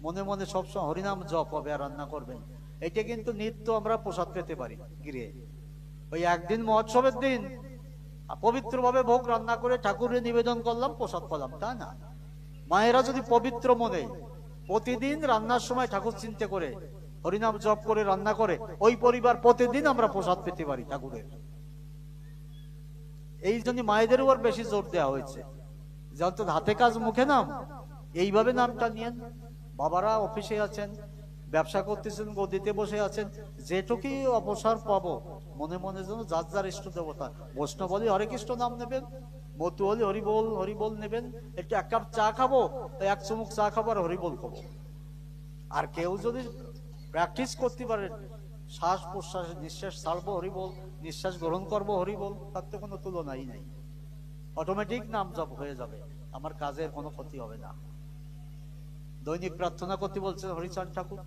মনে মনে সবসময় হরিনাম জপ হবে আর রান্না করবেন, এটা কিন্তু নিত্য আমরা প্রসাদ পেতে পারি গৃহে। ওই একদিন মহোৎসবের দিন পবিত্রভাবে ভোগ রান্না করে ঠাকুরের নিবেদন করলাম, প্রসাদ পেলাম, তা না। মায়েরা যদি পবিত্র মনে প্রতিদিন রান্নার সময় ঠাকুর চিন্তা করে হরিনাম জপ করে রান্না করে, ওই পরিবার প্রতিদিন আমরা প্রসাদ পেতে পারি ঠাকুরের। এই জন্য মায়েদের উপর বেশি জোর দেওয়া হয়েছে, যেহেতু হাতে কাজ মুখে নাম, এইভাবে নামটা নিয়েন। বাবারা অফিসে আছেন, ব্যবসা করতেছেন, গদিতে বসে আছেন, যেটুকুই অবসর পাবো মনে মনে যেন যার যার ইষ্ট দেবতা, বৈষ্ণব বলে হরে কৃষ্ণ নাম নেবেন, মতু হলে হরিবোল হরিবোল নেবেন, একটু 1 কাপ চা খাবো, 1 চুমুক চা খাবো আর হরিবোল খাবো। আর কেউ যদি প্র্যাকটিস করতে পারে, শ্বাস প্রশ্বাস নিঃশ্বাস ছাড়বো হরিবোল, নিঃশ্বাস গ্রহণ করবো হরিবোল, তার তো কোনো তুলনাই নাই। অটোমেটিক নাম জপ হয়ে যাবে, আমার কাজের কোনো ক্ষতি হবে না। দৈনিক প্রার্থনা করতে বলছেন হরিচাঁদ ঠাকুর,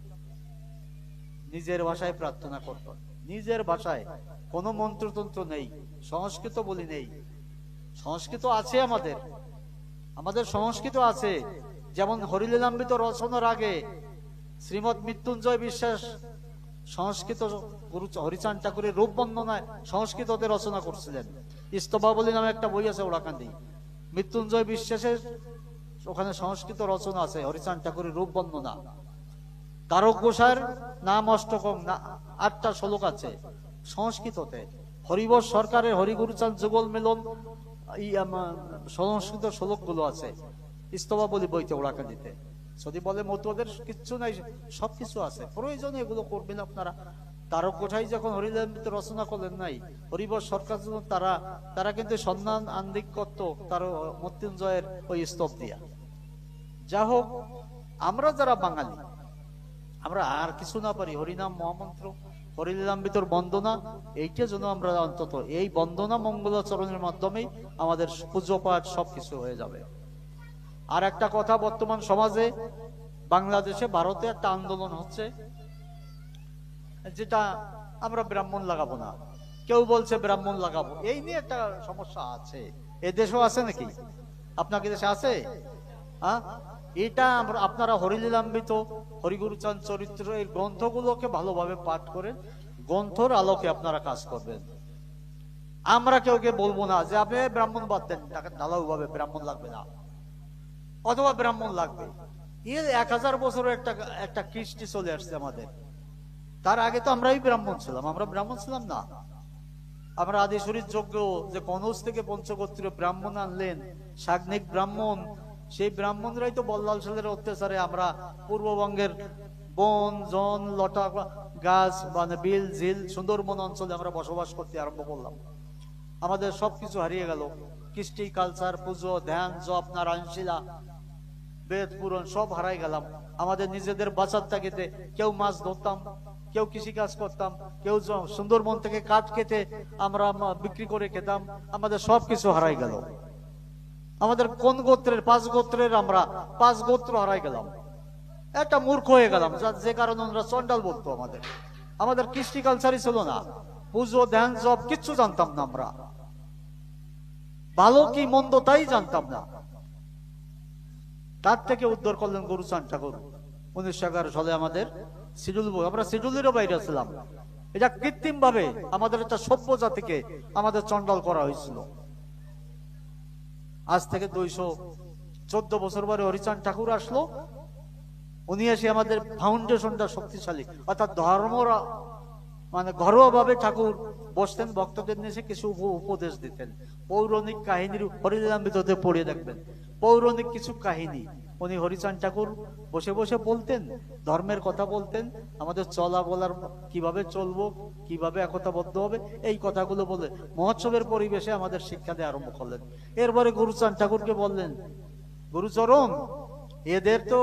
নিজের ভাষায় প্রার্থনা করতেন, নিজের ভাষায়, কোনো মন্ত্রতন্ত্র নেই, সংস্কৃত বলি নেই। সংস্কৃত আছে আমাদের, আমাদের সংস্কৃত আছে। যেমন হরিলীলামৃত রচনার আগে শ্রীমৎ মৃত্যুঞ্জয় বিশ্বাস সংস্কৃত গুরু হরিচাঁদ ঠাকুরের রূপ বর্ণনায় সংস্কৃততে রচনা করছিলেন। স্তবাবলী নামে একটা বই আছে ওরাকান্দি, মৃত্যুঞ্জয় বিশ্বাসের ওখানে সংস্কৃত রচনা আছে হরিচাঁদ ঠাকুরের রূপ বর্ণনা। তারক গোসাইয়ের নাম অষ্টকম 8টা শ্লোক আছে সংস্কৃততে। হরিবর সরকারের হরিগুরুচাঁদ যুগল মিলন সংস্কৃত শ্লোকগুলো আছে স্তবাবলী বইতে ওরাকান্দিতে। যদি বলে মতুয়াদের কিচ্ছু নাই, সবকিছু আছে, প্রয়োজনে এগুলো করবেন আপনারা। তারক গোসাই যখন হরিলীলামৃত রচনা করলেন নাই, হরিবর সরকার তারা কিন্তু সম্মান আন্দিক করত তার মৃত্যুঞ্জয়ের ওই স্তব দিয়া। যা হোক, আমরা যারা বাঙালি, আমরা আর কিছু না পারি, হরিনাম মহামন্ত্র, হরিলীলামৃতর বন্দনা, এইটা যেন আমরা অন্তত এই বন্দনা মঙ্গলাচরণের মাধ্যমেই আমাদের পুজো পাঠ সবকিছু হয়ে যাবে। আর একটা কথা, বর্তমান সমাজে বাংলাদেশে ভারতে একটা আন্দোলন হচ্ছে, যেটা আমরা ব্রাহ্মণ লাগাবো না, কেউ বলছে ব্রাহ্মণ লাগাবো, এই নিয়ে একটা সমস্যা আছে। এ দেশেও আছে নাকি? আপনাকে দেশে আছে? হ্যাঁ, এটা আপনারা হরিলীলামৃত, হরিগুরুচাঁদ চরিত্র এই গ্রন্থগুলোকে ভালোভাবে পাঠ করেন, গ্রন্থর আলোকে আপনারা কাজ করবেন। আমরা কেউ বলবো না যে আপনি ব্রাহ্মণ বাদ দেন, ঢালাউ ভাবে ব্রাহ্মণ লাগবে না, অথবা ব্রাহ্মণ লাগবে। 1000 বছরের একটা কৃষ্টি চলে আসছে আমাদের। তার আগে তো আমরাই ব্রাহ্মণ ছিলাম, আমরা ব্রাহ্মণ ছিলাম না। আমরা আদিশরীর যজ্ঞ যে কনৌজ থেকে পঞ্চগোত্রীয় ব্রাহ্মণ আনলেন, সাগ্নিক ব্রাহ্মণ, সেই ব্রাহ্মণরাই তো বল্লাল সেনের অত্যাচারে আমরা পূর্ববঙ্গের বন জন লতা গাছ মানে বিল ঝিল সুন্দরবন অঞ্চলে আমরা বসবাস করতে আরম্ভ করলাম। আমাদের সবকিছু হারিয়ে গেল, কৃষ্টি কালচার, পুজো, ধ্যান, জপ, নারায়ণশিলা, বেদ পুরাণ সব হারাই গেলাম। আমাদের নিজেদের বাঁচার তাগিদে কেউ মাছ ধরতাম, কেউ কৃষিকাজ করতাম, কেউ সুন্দরবন থেকে কাঠ কেটে আমরা বিক্রি করে খেতাম। আমাদের সবকিছু হারাই গেল। আমাদের কোন গোত্রের 5 গোত্রের আমরা 5 গোত্র হারাই গেলাম। একটা মূর্খ হয়ে গেলাম, যে কারণে আমরা চন্ডাল বলতো। আমাদের কৃষ্টি কালচারই ছিল না, পুজো ধ্যান জপ কিচ্ছু জানতাম না। আমরা ভালো কি মন্দ তাই জানতাম না। তার থেকে উদ্ধার করলেন গুরুচাঁদ ঠাকুর 1911 সালে আমাদের শিডিউল। আমরা শিডিউলেরও বাইরে ছিলাম। এটা কৃত্রিম ভাবে আমাদের একটা সভ্য জাতিকে আমাদের চন্ডাল করা হয়েছিল। আজ থেকে 214 বছর পরে হরিচাঁদ ঠাকুর আসলো। উনি এসে আমাদের ফাউন্ডেশনটা শক্তিশালী, অর্থাৎ ধর্ম মানে ঘরোয়া ভাবে ঠাকুর বসতেন, ভক্তদের নিয়ে কিছু উপদেশ দিতেন। পৌরাণিক কাহিনীর হরিলীলামৃততে পড়ে দেখবেন, পৌরাণিক কিছু কাহিনী উনি হরিচাঁদ ঠাকুর বসে বসে বলতেন, ধর্মের কথা বলতেন, আমাদের চলা বলার কিভাবে চলবো, কিভাবে একতাবদ্ধ হবে, এই কথাগুলো বলে মহোৎসবের পরিবেশে আমাদের শিক্ষা দেওয়া আরম্ভ করলেন। এরপরে গুরুচাঁদ ঠাকুরকে বললেন, গুরুচরণ, এদের তো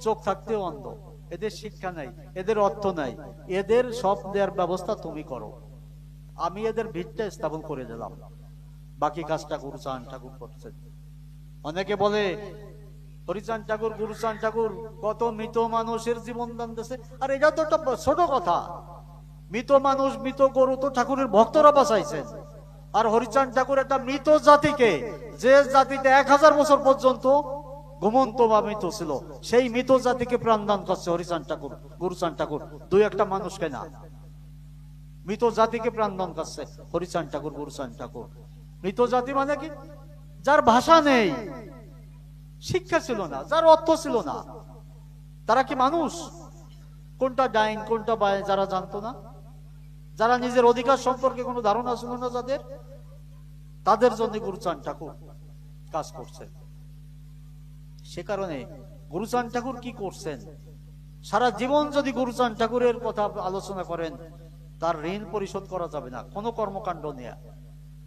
চোখ থাকতেও অন্ধ, এদের শিক্ষা নাই, এদের অর্থ নাই, এদের সব দেওয়ার ব্যবস্থা তুমি করো। আমি এদের ভিতটা স্থাপন করে দিলাম, বাকি কাজটা গুরুচাঁদ ঠাকুর করছেন। অনেকে বলে হরিচাঁদ ঠাকুর, গুরুচাঁদ ঠাকুর কত মৃত মানুষের জীবন দান দিয়েছে। আর এটা তো একটা ছোট কথা। মৃত মানুষ, মৃত গরু তো ঠাকুরের ভক্তরা বাঁচাইছেন। আর হরিচাঁদ ঠাকুর একটা মৃত জাতিকে, যে জাতিতে 1000 বছর পর্যন্ত ঘুমন্ত বা মৃত ছিল, সেই মৃত জাতিকে প্রাণ দান করছে হরিচাঁদ ঠাকুর, গুরুচাঁদ ঠাকুর। 2-1টা মানুষকে না, মৃত জাতিকে প্রাণ দান করছে হরিচাঁদ ঠাকুর, গুরুচাঁদ ঠাকুর। মৃত জাতি মানে কি? যার ভাষা নেই, শিক্ষা ছিল না, যার অর্থ ছিল না। তারা কি মানুষ? কোনটা ডাইন কোনটা বাই যারা জানতো না, যারা নিজের অধিকার সম্পর্কে কোনো ধারণা ছিল না যাদের, তাদের জন্য গুরুচাঁদ ঠাকুর কাজ করছেন। সে কারণে গুরুচাঁদ ঠাকুর কি করছেন, সারা জীবন যদি গুরুচাঁদ ঠাকুরের কথা আলোচনা করেন, তার ঋণ পরিশোধ করা যাবে না কোনো কর্মকাণ্ড নিয়ে।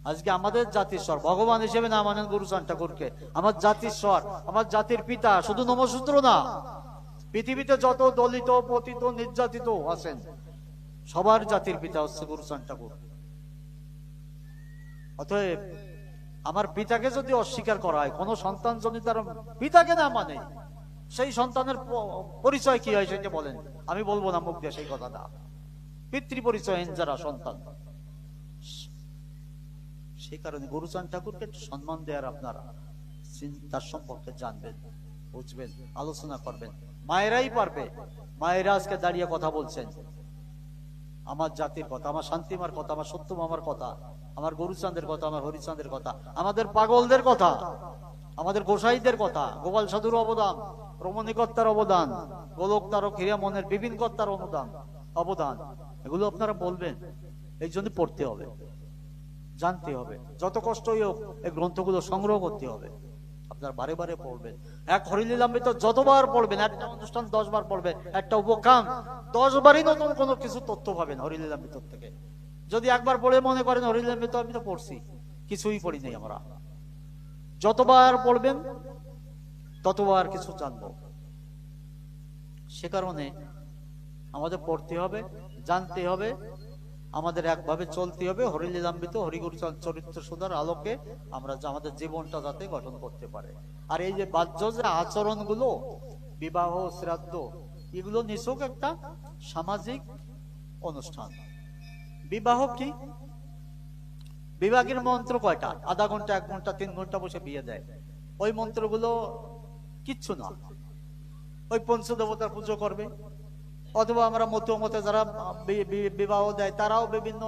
আজকে আমাদের জাতিস্বর ভগবান হিসেবে না মানেন গুরুচাঁদ ঠাকুরকে, আমার জাতিস্বর, আমার জাতির পিতা, শুধু নমসূত্র না, পৃথিবীতে যত দলিত পতিত নির্যাতিত আছেন সবার জাতির পিতা হচ্ছে গুরুচাঁদ ঠাকুর। অতএব আমার পিতাকে যদি অস্বীকার করা হয়, কোন সন্তান যদি তার পিতাকে না মানে, সেই সন্তানের পরিচয় কি হয় সেটা বলেন। আমি বলবো না মুখ দিয়ে সেই কথাটা। পিতৃ পরিচয়হীন যারা সন্তান, সেই কারণে গুরুচাঁদ ঠাকুরকে সম্মান দেওয়ার আপনারা তার সম্পর্কে জানবেন, বুঝবেন, আলোচনা করবেন। মায়েরাই পারবে, মায়েরা আজকে দাঁড়িয়ে কথা বলছেন আমার জাতির কথা, আমার শান্তিমার কথা, আমার সত্যমামার কথা, আমার গুরুচাঁদের কথা, আমার হরিচাঁদের কথা, আমাদের পাগলদের কথা, আমাদের গোসাইদের কথা, গোপাল সাধুর অবদান, রমণীকর্তার অবদান, গোলক তারক হিরামনের বিপিন কর্তার অবদান, এগুলো আপনারা বলবেন। এই জন্য পড়তে হবে, জানতে হবে, যত কষ্টই হোক এই গ্রন্থগুলো সংগ্রহ করতে হবে। আপনার বারে বারে পড়বেন। এক হরিলীলামৃত যতবার পড়বেন, একটা অনুষ্ঠান 10 বার পড়বেন, একটা উপখ্যান 10 বারই নতুন কোনো কিছু তথ্য পাবেন হরিলীলামৃত থেকে। যদি একবার পড়ে মনে করেন হরিলীলামৃত আমি তো পড়ছি, কিছুই পড়ি নাই আমরা, যতবার পড়বেন ততবার কিছু জানবো। সে কারণে আমাদের পড়তে হবে, জানতে হবে, আমাদের একভাবে চলতে হবে। হরিলীলামৃত হরিগুরুচাঁদ চরিত্র সুধার আলোকে আমরা আমাদের জীবনটা যাতে গঠন করতে পারে। আর এই যে বাহ্য যে আচরণগুলো, বিবাহ শ্রাদ্ধ, এগুলো নিছক একটা সামাজিক অনুষ্ঠান। বিবাহ কি? বিভাগের মন্ত্র কয়টা? আধা ঘন্টা, 1 ঘন্টা, 3 ঘন্টা বসে বিয়ে দেয়। ওই মন্ত্রগুলো কিচ্ছু না। ওই পঞ্চদেবতার পুজো করবে, অথবা আমরা মতে যারা বিবাহ দেয় তারাও বিভিন্ন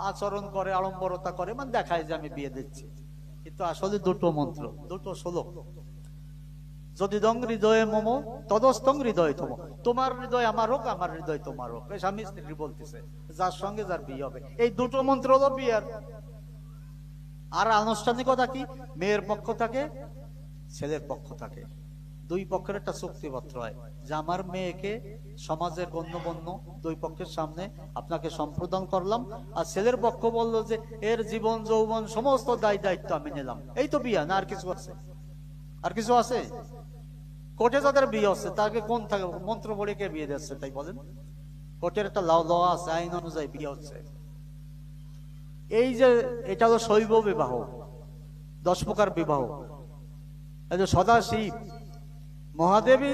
আচরণ করে, আড়ম্বরতা করে, মানে দেখায় যে আমি বিয়ে দিচ্ছি। কিন্তু আসলে দুটো মন্ত্র, দুটো শ্লোক। যদি দং হৃদয়ে মম তদস্তং হৃদয় তম, তোমার হৃদয় আমার হোক, আমার হৃদয় তোমার হোক। স্বামী স্ত্রী বলতেছে, যার সঙ্গে যার বিয়ে হবে। এই দুটো মন্ত্র হলো বিয়ের। আর আনুষ্ঠানিকতা কি? মেয়ের পক্ষ থাকে, ছেলের পক্ষ থাকে, দুই পক্ষের একটা চুক্তিপত্র হয় যে আমার মেয়েকে সমাজের গণ্যমান্য দুই পক্ষের সামনে আপনাকে সম্প্রদান করলাম, আর ছেলের পক্ষ বললো যে এর জীবন যৌবন সমস্ত দায় দায়িত্ব আমি নিলাম। এই তো বিয়ে না? আর কিছু আছে? আর কিছু আছে? কোর্টে যাদের বিয়ে হচ্ছে তাকে কোন থাকে মন্ত্র পড়ে কে বিয়ে দিচ্ছে তাই বলেন? কোর্টের একটা ল আছে, আইন অনুযায়ী বিয়ে হচ্ছে। এই যে এটা হলো শৈব বিবাহ, 10 প্রকার বিবাহ। এই যে সদাশিব মহাদেবী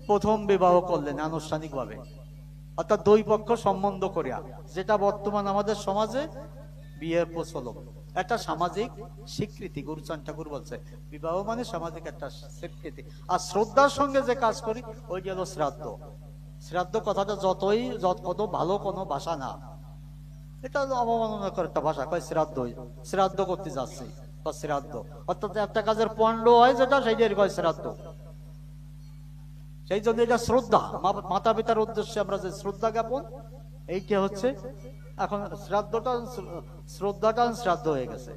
প্রথম বিবাহ করলেন আনুষ্ঠানিকভাবে, অর্থাৎ দুই পক্ষ সম্বন্ধ করিয়া, যেটা বর্তমান আমাদের সমাজে বিয়ের প্রচলন, একটা সামাজিক স্বীকৃতি। গুরুচাঁদ ঠাকুর বলছে বিবাহ মানে সামাজিক একটা স্বীকৃতি। আর শ্রদ্ধার সঙ্গে যে কাজ করি ওই গেল শ্রাদ্ধ। শ্রাদ্ধ কথাটা কত ভালো কোনো ভাষা না, এটা অবমাননাকর একটা ভাষা। কয় শ্রাদ্ধ, শ্রাদ্ধ করতে যাচ্ছি, শ্রাদ্ধ অর্থাৎ একটা কাজের পণ্ড হয় যেটা, সেইটাই কয় শ্রাদ্ধ। সেই জন্য এটা শ্রদ্ধা, মাতা পিতার উদ্দেশ্যে আমরা যে শ্রদ্ধা জ্ঞাপন, এইটা হচ্ছে এখন শ্রদ্ধাটা শ্রাদ্ধ হয়ে গেছে।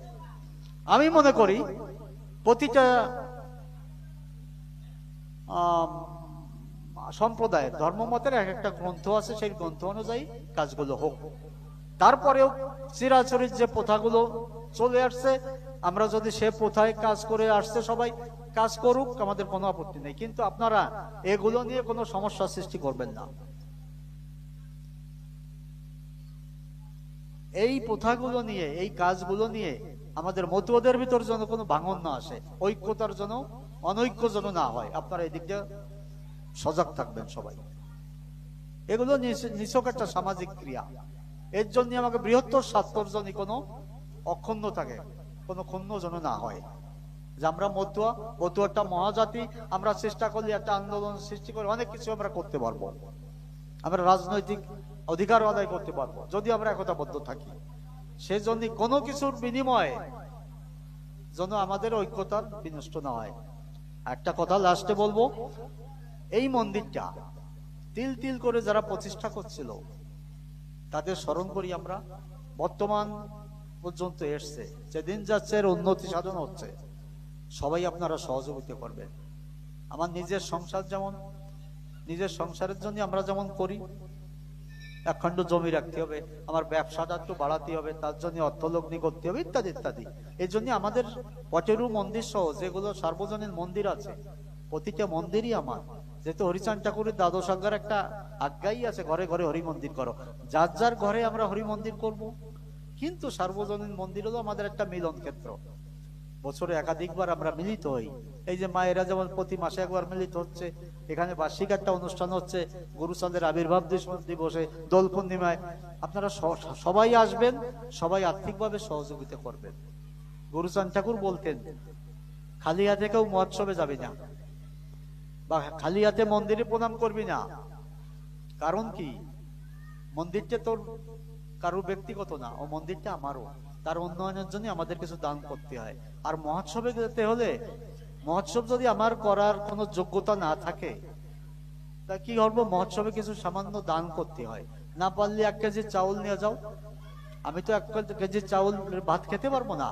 আমি মনে করি প্রতিটা সম্প্রদায়ের ধর্মমতের এক একটা গ্রন্থ আছে, সেই গ্রন্থ অনুযায়ী কাজগুলো হোক। তারপরেও চিরাচরিত যে প্রথাগুলো চলে আসছে, আমরা যদি সে প্রথায় কাজ করে আসছে সবাই কাজ করুক, আমাদের কোনো আপত্তি নেই। কিন্তু আপনারা এগুলো নিয়ে কোনো সমস্যা সৃষ্টি করবেন না। এই প্রথাগুলো নিয়ে, এই কাজগুলো নিয়ে আমাদের মতবাদের ভিতর যেন কোনো ভাঙন না আসে, ঐক্যতার জন্য অনৈক্য যেন না হয়, আপনারা এই দিকটা সজাগ থাকবেন সবাই। এগুলো নিছক একটা সামাজিক ক্রিয়া। এর জন্য আমাকে বৃহত্তর স্বার্থর জন্য কোনো অক্ষুণ্ণ থাকে, কোনো ক্ষুণ্ণ যেন না হয়। যে আমরা মতুয়াটা মহাজাতি, আমরা চেষ্টা করলে একটা আন্দোলন সৃষ্টি করে অনেক কিছু আমরা করতে পারবো, আমরা রাজনৈতিক অধিকার আদায় করতে পারবো যদি আমরা একতাবদ্ধ থাকি। সেজন্য কোনো কিছুর বিনিময়ে যেন আমাদের ঐক্যতার বিনষ্ট না হয়। একটা কথা লাস্টে বলবো, এই মন্দিরটা তিল তিল করে যারা প্রতিষ্ঠা করছিল তাদের স্মরণ করি আমরা। বর্তমান পর্যন্ত এসছে, যেদিন যাচ্ছে এর উন্নতি সাধন হচ্ছে। সবাই আপনারা সহযোগিতা করবেন। আমার নিজের সংসার যেমন, নিজের সংসারের জন্য আমরা যেমন করি, একখণ্ড জমি রাখতে হবে, আমার ব্যবসাটা একটু বাড়াতে হবে, তার জন্য অর্থলগ্নি করতে হবে, ইত্যাদি ইত্যাদি। এই জন্য আমাদের পটেরু মন্দির সহ যেগুলো সার্বজনীন মন্দির আছে, প্রতিটা মন্দিরই আমার, যেহেতু হরিচাঁদ ঠাকুরের দ্বাদশ আজ্ঞার একটা আজ্ঞাই আছে, ঘরে ঘরে হরি মন্দির করো। যার যার ঘরে আমরা হরি মন্দির করব, কিন্তু সার্বজনীন মন্দির হলো আমাদের একটা মিলন ক্ষেত্র। বছরে একাধিকবার আমরা মিলিত হই। এই যে মায়েরা যেমন প্রতি মাসে একবার মিলিত হচ্ছে, এখানে বার্ষিক একটা অনুষ্ঠান হচ্ছে, গুরুচাঁদের আবির্ভাব দিবসে, দোল পূর্ণিমায়। আপনারা সবাই আসবেন, সবাই আর্থিকভাবে সহযোগিতা করবেন। গুরুচাঁদ ঠাকুর বলতেন খালি হাতে কেউ মহোৎসবে যাবে না, বা খালি হাতে মন্দিরে প্রণাম করবি না। কারণ কি? মন্দিরটা তোর কারো ব্যক্তিগত না, ও মন্দিরটা আমারও। তার উন্নয়নের জন্য আমাদের কিছু দান করতে হয়। আর মহোৎসবে যেতে হলে, মহোৎসব যদি আমার করার কোনো যোগ্যতা না থাকে, তা কি করবো? মহোৎসবে কিছু সামান্য দান করতে হয়। না পারলে 1 কেজি চাউল নিয়ে যাও। আমি তো 1 কেজি চাউল ভাত খেতে পারবো না।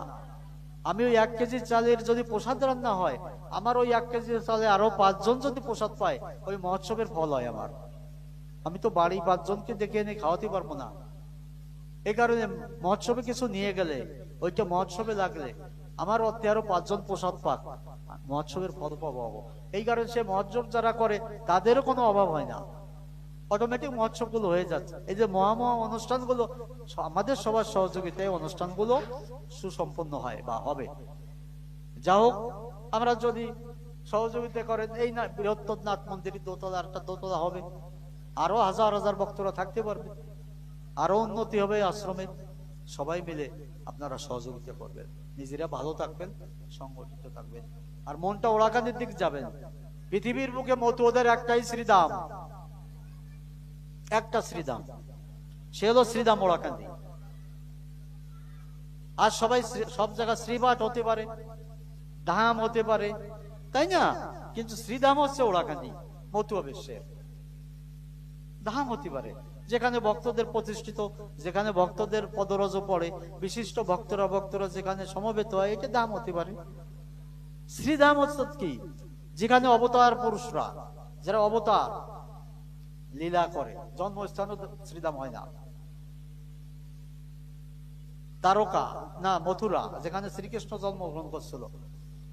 আমি ওই 1 কেজি চালের যদি প্রসাদ রান্না হয়, আমার ওই 1 কেজি চালে আরো 5 জন যদি প্রসাদ পায়, ওই মহোৎসবের ফল হয় আমার। আমি তো বাড়ি 5 জনকে ডেকে এনে খাওয়াতে পারবো না। এই কারণে মহোৎসবে কিছু নিয়ে গেলে, ওইটা মহোৎসবে লাগলে আমার অর্থে আরো 5 জন প্রসাদ পাক, মহোৎসবের ফল পাবো। এই কারণে সে মহোৎসব যারা করে তাদেরও কোনো অভাব হয় না, অটোমেটিক মহোৎসব গুলো হয়ে যাচ্ছে। এই যে মহা অনুষ্ঠানগুলো আমাদের সবার সহযোগিতায় অনুষ্ঠানগুলো সুসম্পন্ন হয় বা হবে। যা হোক, আমরা যদি সহযোগিতা করেন, এই না বৃহত্তর নাথ মন্দিরের দোতলা, একটা দোতলা হবে, আরো হাজার হাজার ভক্তরা থাকতে পারবে, আরো উন্নতি হবে আশ্রমের। সবাই মিলে আপনারা সহযোগিতা করবেন, নিজেরা ভালো থাকবেন, সংগঠিত থাকবেন, আর মনটা ওড়াকান্দির দিক যাবেন। পৃথিবীর বুকে মতুয়াদের একটাই শ্রীধাম, একটা শ্রীধাম, সে হলো শ্রীধাম ওড়াকান্দি। আর সবাই সব জায়গায় শ্রীবাট হতে পারে, ধাম হতে পারে, তাই না? কিন্তু শ্রীধাম হচ্ছে ওড়াকান্দি, মতুয়া বিশ্বের ধাম হতে পারে, যেখানে ভক্তদের প্রতিষ্ঠিত, যেখানে ভক্তদের পদরজ পড়ে, বিশিষ্ট ভক্তরা যেখানে সমবেত হয়, এটা ধাম হতে পারে। শ্রীধাম হচ্ছে কি? যেখানে অবতার পুরুষরা, যারা অবতার লীলা করে, জন্মস্থান শ্রীধাম হয় না। দ্বারকা না মথুরা, যেখানে শ্রীকৃষ্ণ জন্মগ্রহণ করছিল,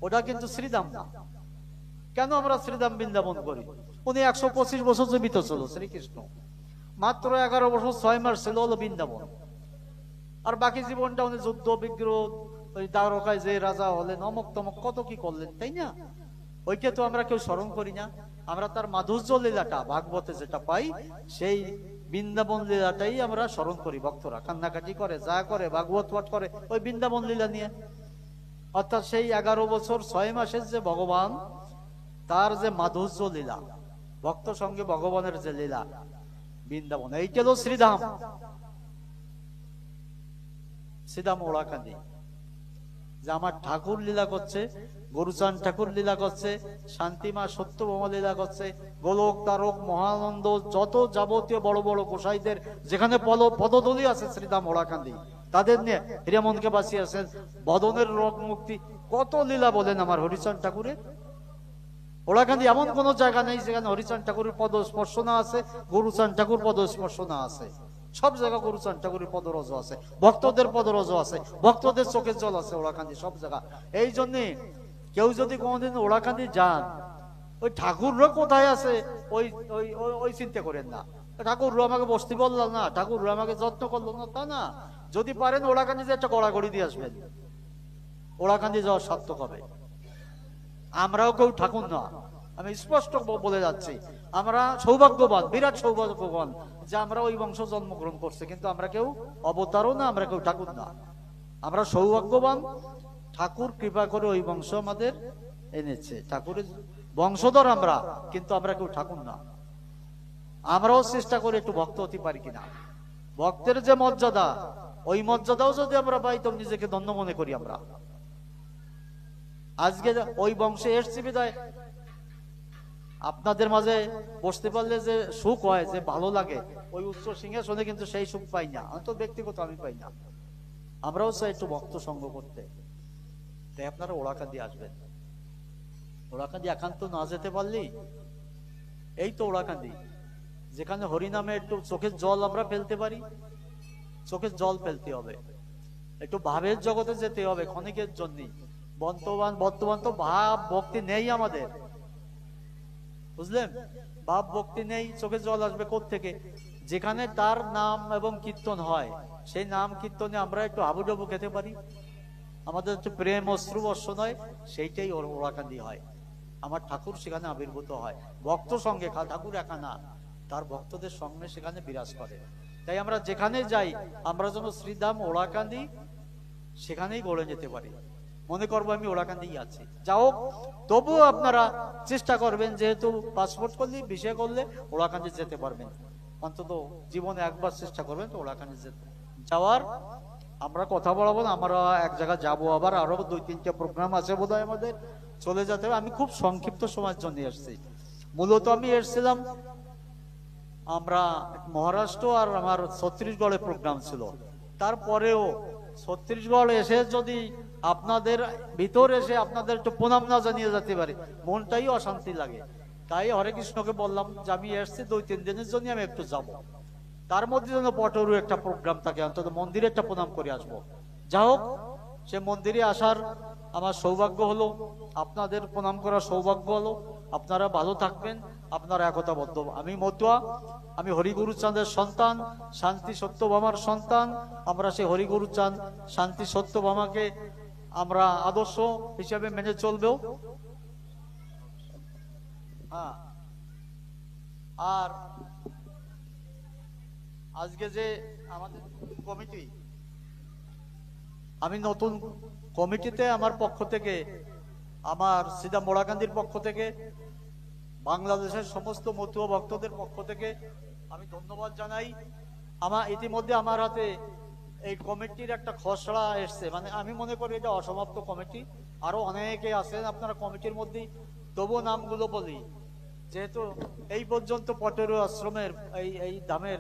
ওটা কিন্তু শ্রীধাম না। কেন আমরা শ্রীধাম বৃন্দাবন করি? উনি 125 বছর জীবিত ছিল শ্রীকৃষ্ণ, মাত্র 11 বছর 6 মাস ছিল হলো বৃন্দাবন, আর বাকি জীবনটা উনি যুদ্ধ বিগ্রহ, ওই দ্বারকায় যে রাজা হলেন, অমক তমক কত কি করলেন, তাই না? ওইটা তো আমরা কেউ স্মরণ করি না। আমরা তার মাধুর্য লীলাটা ভাগবতে যেটা পাই, সেই বৃন্দাবন লীলাটাই আমরা স্মরণ করি। ভক্তরা কান্নাকাটি করে, যা করে, ভাগবত পাঠ করে ওই বৃন্দাবন লীলা নিয়ে। অর্থাৎ সেই 11 বছর 6 মাসের যে ভগবান, তার যে মাধুর্য লীলা, ভক্ত সঙ্গে ভগবানের যে লীলা, বৃন্দাবন, এইটা হলো শ্রীধাম, শ্রীধাম ওড়াকান্দি। যে আমার ঠাকুর লীলা করছে, গুরুচান ঠাকুর লীলা করছে, শান্তিমা সত্যভামা লীলা করছে, গোলক তারক মহানন্দ, যত যাবতীয় বড় বড় গোসাইদের যেখানে পদধূলি আছে শ্রীধাম ওড়াকান্দি, তাদের নিয়ে হীরামনকে বাঁচিয়েছেন, বদনের রোগ মুক্তি, কত লীলা বলেন আমার হরিচান ঠাকুরের। ওড়াকান্দি এমন কোন জায়গা নেই যেখানে হরিচান ঠাকুরের পদ স্পর্শ না আছে, গুরুচান ঠাকুর পদ স্পর্শ না আছে। সব জায়গা গুরুচান ঠাকুরের পদরজ আছে, ভক্তদের পদরজ আছে, ভক্তদের চোখের জল আছে ওড়াকান্দি, সব জায়গা। এই জন্য কেউ যদি কোনোদিন ওড়াকান্দি যান, ওই ঠাকুররা কোথায় আছে ওই ওই ওই চিন্তা করেন না। ঠাকুর আমাকে বসতে বললাম না, ঠাকুর আমাকে যত্ন করলো না, তা না। যদি পারেন ওড়াকান্দি যে একটা গড়াগড়ি দিয়ে আসবেন, ওড়াকান্দি যাওয়ার সার্থক হবে। আমরাও কেউ ঠাকুর না, আমি স্পষ্ট বলে যাচ্ছি, আমরা সৌভাগ্যবান, বিরাট সৌভাগ্যবান যে আমরা ওই বংশ জন্মগ্রহণ করছে, কিন্তু আমরা কেউ অবতারও না, আমরা কেউ ঠাকুর না। আমরা সৌভাগ্যবান, ঠাকুর কৃপা করে ওই বংশ আমাদের এনেছে, ঠাকুরের বংশধর আমরা, কিন্তু আমরা কেউ ঠাকুর না। আমরাও চেষ্টা করি একটু ভক্ত হতে পারি কিনা। ভক্তের যে মর্যাদা, ওই মর্যাদাও যদি আমরা পাই, তো নিজেকে ধন্য মনে করি আমরা। আজকে ওই বংশে এসছি বিদায় আপনাদের মাঝে বসতে পারলে যে সুখ হয়, যে ভালো লাগে, ওই উচ্চ সিংহাসনে কিন্তু সেই সুখ পাই না, তো ব্যক্তিগত আমি পাই না। আমরাও চাই একটু ভক্ত সঙ্গ করতে। তাই আপনারা ওড়াকান্দি আসবেন। ওড়াকান্দি একান্ত না যেতে পারলি, এই তো ওড়াকান্দি, যেখানে হরিনামে একটু চোখের জল আমরা ফেলতে পারি, চোখের জল ফেলতে হবে, একটু ভাবের জগতে যেতে হবে ক্ষণিকের জন্য। বর্তমান তো ভাব ভক্তি নেই আমাদের, বুঝলেন? ভাব ভক্তি নেই, চোখে জল আসবে কোত্থেকে? যেখানে তার নাম এবং কীর্তন হয়, সেই নাম কীর্তনে আমরা একটু হাবুডুবু খেতে পারি, আমাদের একটু প্রেম অশ্রু বর্ষ নয়, সেইটাই ওড়াকান্দি হয়। আমার ঠাকুর সেখানে আবির্ভূত হয়, ভক্ত সঙ্গে, ঠাকুর একা না, তার ভক্তদের সঙ্গে সেখানে বিরাজ করে। তাই আমরা যেখানে যাই, আমরা যেন শ্রীধাম ওড়াকান্দি সেখানেই গড়ে যেতে পারি, মনে করবো আমি ওড়াকান্দিই আছি। যাও, তবুও আপনারা চেষ্টা করবেন, যেহেতু পাসপোর্ট করলে, ভিসা করলে ওড়াকান্দি যেতে পারবেন, অন্তত জীবনে একবার চেষ্টা করবেন তো ওড়াকান্দি যাওয়ার। আমরা কথা বলাবো না, আমরা এক জায়গায় যাবো, আবার আরো 2-3টা প্রোগ্রাম আছে বোধহয় আমাদের, চলে যেতে হবে। আমি খুব সংক্ষিপ্ত সময়ের জন্য এসেছি। মূলত আমি এসেছিলাম, আমরা মহারাষ্ট্র আর আমার ছত্তিশগড়ে প্রোগ্রাম ছিল। তারপরেও ছত্তিশগড় এসে যদি আপনাদের ভিতর এসে আপনাদের একটু প্রণাম না জানিয়ে যেতে পারি, মনটাই অশান্তি লাগে। তাই হরে কৃষ্ণকে বললাম যে আমি এসছি 2-3 দিনের জন্য, আমি একটু যাব, তার মধ্যে যেন পটরু একটা প্রোগ্রাম থাকে, অন্তত মন্দিরে একটা প্রণাম করে আসবো। যা হোক, সে মন্দিরে আসার আমার সৌভাগ্য হলো, আপনাদের প্রণাম করার সৌভাগ্য হলো। আপনারা ভালো থাকবেন, আপনারা একতাবদ্ধ। আমি মতুয়া, আমি হরিগুরুচাঁদের সন্তান, শান্তি সত্যভামার সন্তান। আমরা সেই হরিগুরুচাঁদ শান্তি সত্যভামাকে আমরা আদর্শ হিসেবে মেনে চলবেও। হ্যাঁ, আর আজকে যে আমাদের কমিটি আমি নতুন কমিটিতে আমার পক্ষ থেকে, আমার সিধা মোড়াকান্দির পক্ষ থেকে, বাংলাদেশের সমস্ত মতুয়া ভক্তদের পক্ষ থেকে আমি ধন্যবাদ জানাই। ইতিমধ্যে আমার হাতে এই কমিটির একটা খসড়া এসছে, মানে আমি মনে করি এটা অসমাপ্ত কমিটি, আরো অনেকে আছেন আপনারা কমিটির মধ্যে, তবু নামগুলো বলি। যেহেতু এই পর্যন্ত পটেরু আশ্রমের এই ধামের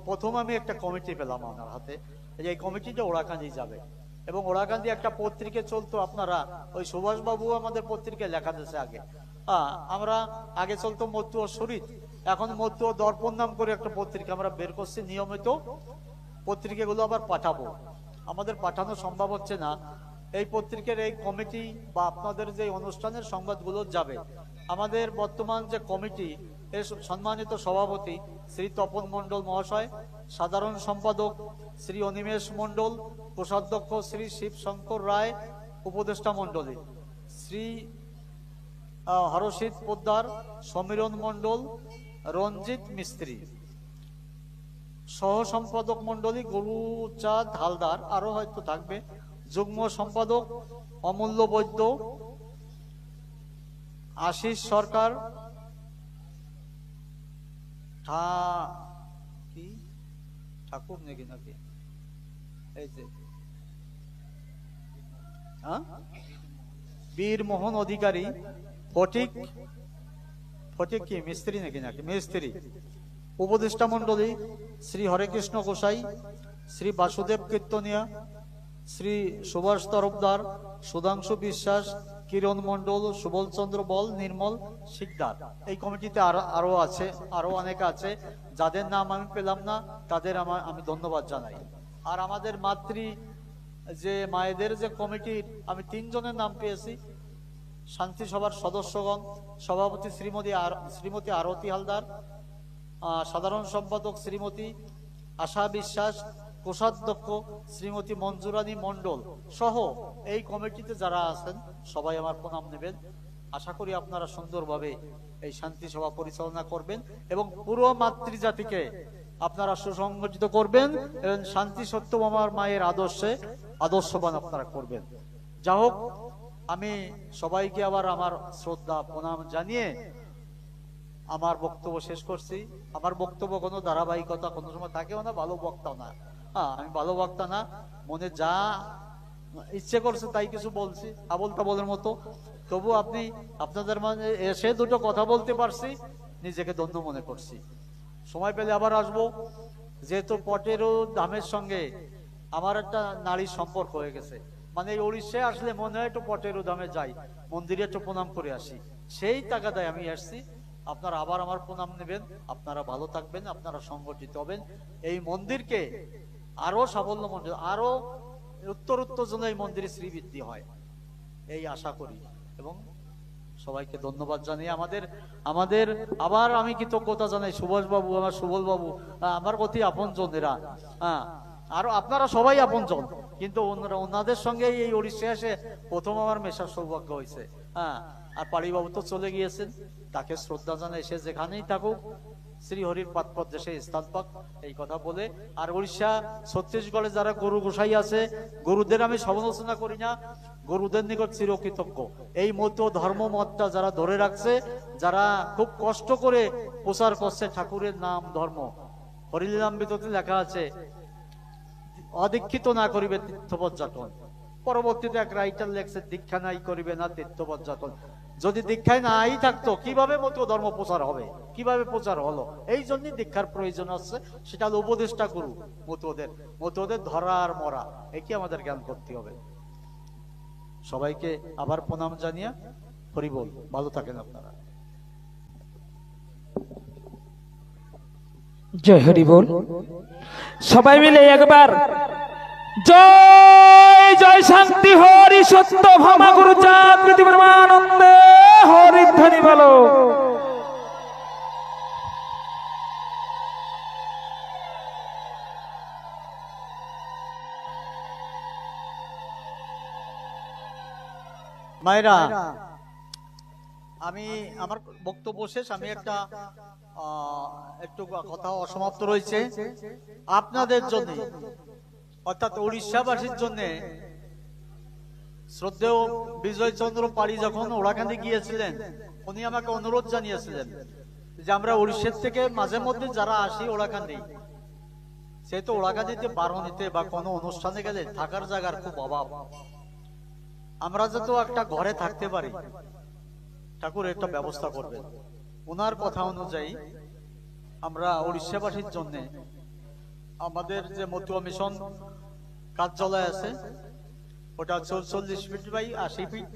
প্রথম আমি একটা কমিটি পেলাম আমার হাতে, এই কমিটিটা ওড়াকান্দি যাবে। এবং ওড়াকান্দি একটা পত্রিকা চলতো, আপনারা ওই সুভাষ বাবু আমাদের পত্রিকায় লেখা দিয়েছে আগে। আমরা আগে চলতো মতুয়া শরীর, এখন মতুয়া দর্পণ নাম করে একটা পত্রিকা আমরা বের করছি নিয়মিত। পত্রিকাগুলো আবার পাঠাবো, আমাদের পাঠানো সম্ভব হচ্ছে না। এই পত্রিকার এই কমিটি বা আপনাদের যে অনুষ্ঠানের সংবাদগুলো যাবে, আমাদের বর্তমান যে কমিটি এর সম্মানিত সভাপতি শ্রী তপন মণ্ডল মহাশয়, সাধারণ সম্পাদক শ্রী অনিমেষ মণ্ডল, কোষাধ্যক্ষ শ্রী শিবশঙ্কর রায়, উপদেষ্টা মণ্ডলী শ্রী হরষিত পোদ্দার, সমীরণ মণ্ডল, রঞ্জিত মিস্ত্রি, সহ সম্পাদক মণ্ডলী গুরুচাঁদ হালদার, আরো হয়তো থাকবে, যুগ্ম সম্পাদক অমূল্য বৈদ্য, আশিস সরকার, ঠাকুর নাকি নাকি এই যে বীরমোহন অধিকারী, ফটিক কি মিস্ত্রি নাকি নাকি মিস্ত্রি, উপদেষ্টা মণ্ডলী শ্রী হরেকৃষ্ণ গোসাই, শ্রী বাসুদেব কীর্তনিয়া, শ্রী সুভাষ তরফদার, সুধাংশু বিশ্বাস, কিরণ মণ্ডল, সুবল চন্দ্র বল, নির্মল শিকদার। এই কমিটিতে আরো আছে, আরো অনেকে আছে, যাদের নাম আমি পেলাম না তাদের আমি ধন্যবাদ জানাই। আর আমাদের যে মায়েদের যে কমিটির আমি 3 জনের নাম পেয়েছি, শান্তি সভার সদস্যগণ, সভাপতি শ্রীমতী আরতি হালদার, সাধারণ সম্পাদক শ্রীমতী আশা বিশ্বাস, কোষাধ্যক্ষ শ্রীমতী মঞ্জুরানী মণ্ডল সহ এই কমিটিতে যারা আছেন সবাই আমার প্রণাম নেবেন। আশা করি আপনারা সুন্দরভাবে এই শান্তি সভা পরিচালনা করবেন এবং পুরো মাতৃজাতিকে আপনারা সুসংগঠিত করবেন এবং শান্তি সত্যম আমার মায়ের আদর্শে আদর্শবান আপনারা করবেন। যা হোক, আমি সবাইকে আবার আমার শ্রদ্ধা প্রণাম জানিয়ে আমার বক্তব্য শেষ করছি। আমার বক্তব্য কোনো ধারাবাহিকতা কোনো সময় থাকেও না, ভালো বক্তা না। আমি ভালো বক্তা না, মনে যা ইচ্ছে করছে তাই কিছু বলছি, আবল তাবলের মতো। তবু আপনাদের মাঝে এসে দুটো কথা বলতে পারছি, নিজেকে ধন্য মনে করছি। সময় পেলে আবার আসবো। যেহেতু পটেরু ধামের সঙ্গে আমার একটা নারীর সম্পর্ক হয়ে গেছে, মানে এই উড়িষ্যায় আসলে মনে হয় একটু পটেরু ধামে যাই, মন্দিরে একটু প্রণাম করে আসি, সেই তাগাদায় আমি আসছি। আপনারা আবার আমার প্রণাম নেবেন, আপনারা ভালো থাকবেন, আপনারা সংগঠিত হবেন, এই মন্দিরকে আরো সাফল্য মন্দির, আরো উত্তর যেন এই মন্দিরে শ্রীবৃদ্ধি হয়, এই আশা করি। এবং সবাইকে ধন্যবাদ জানিয়ে আমাদের আবার আমি কৃতজ্ঞতা জানাই সুভাষ বাবু, আমার সুবল বাবু, আমার অতি আপনজন এরা। আর আপনারা সবাই আপনজন, কিন্তু ওনাদের সঙ্গে এই উড়িষ্যায় এসে প্রথম আমার মেশার সৌভাগ্য হয়েছে। আর পাড়িবাবু তো চলে গিয়েছেন, তাকে শ্রদ্ধা জানাই, সে যেখানেই থাকুক শ্রী হরির পাদপদ্মে স্থান পাক, এই কথা বলে। আর উড়িষ্যা ছত্তিশগড়ে যারা গরু গোসাই আছে, গরুদের আমি সমালোচনা করি না, গরুদের নিকট চিরকৃতজ্ঞ। এই মতো ধর্ম মতটা যারা ধরে রাখছে, যারা খুব কষ্ট করে প্রচার করছে ঠাকুরের নাম ধর্ম। হরিলীলামৃততে লেখা আছে, অদীক্ষিত না করিবে তীর্থপর্যটন। পরবর্তীতে এক রাইটার লেখছে, দীক্ষা নাই করিবে না তীর্থপর্যটন। যদি দীক্ষায় নাই থাকতো কিভাবে মতো ধর্ম প্রচার হবে, কিভাবে প্রচার হলো? এই জন্যই দীক্ষার প্রয়োজন আছে, সেটা উপদেষ্টা করু মতুদের ধরা আর মরা, একে আমাদের জ্ঞান করতে হবে। সবাইকে আবার প্রণাম জানিয়ে হরি বল, ভালো থাকেন আপনারা। জয় হরি বল। সবাই মিলে একবার জয় জয় শান্তি হরি সত্য ভামা গুরু চাঁদ পৃথিবীরমানন্দে হরিধ্বনি বলো। মায়েরা, আমি আমার বক্তব্য শেষ। আমি একটু কথা অসমাপ্ত রয়েছে আপনাদের জন্য। অর্থাৎ উড়িষ্যাবাসীর জন্য শ্রদ্ধেয় বিজয় চন্দ্র পাড়ি যখন ওড়াকান্দি গিয়েছিলেন, উনি আমাকে অনুরোধ জানিয়েছিলেন যে আমরা উড়িষ্যার থেকে মাঝে মধ্যে যারা আসি ওড়াকান্দি, সেহেতু ওড়াকান্দিতে বারণীতে বা কোনো অনুষ্ঠানে গেলে থাকার জায়গার খুব অভাব, আমরা যাতে একটা ঘরে থাকতে পারি, ঠাকুর একটা ব্যবস্থা করবেন। ওনার কথা অনুযায়ী আমরা উড়িষ্যাবাসীর জন্য আমাদের যে মতুয়া মিশন কার্যালয় আছে, ওটা 44 ফিট বাই 80 ফিট,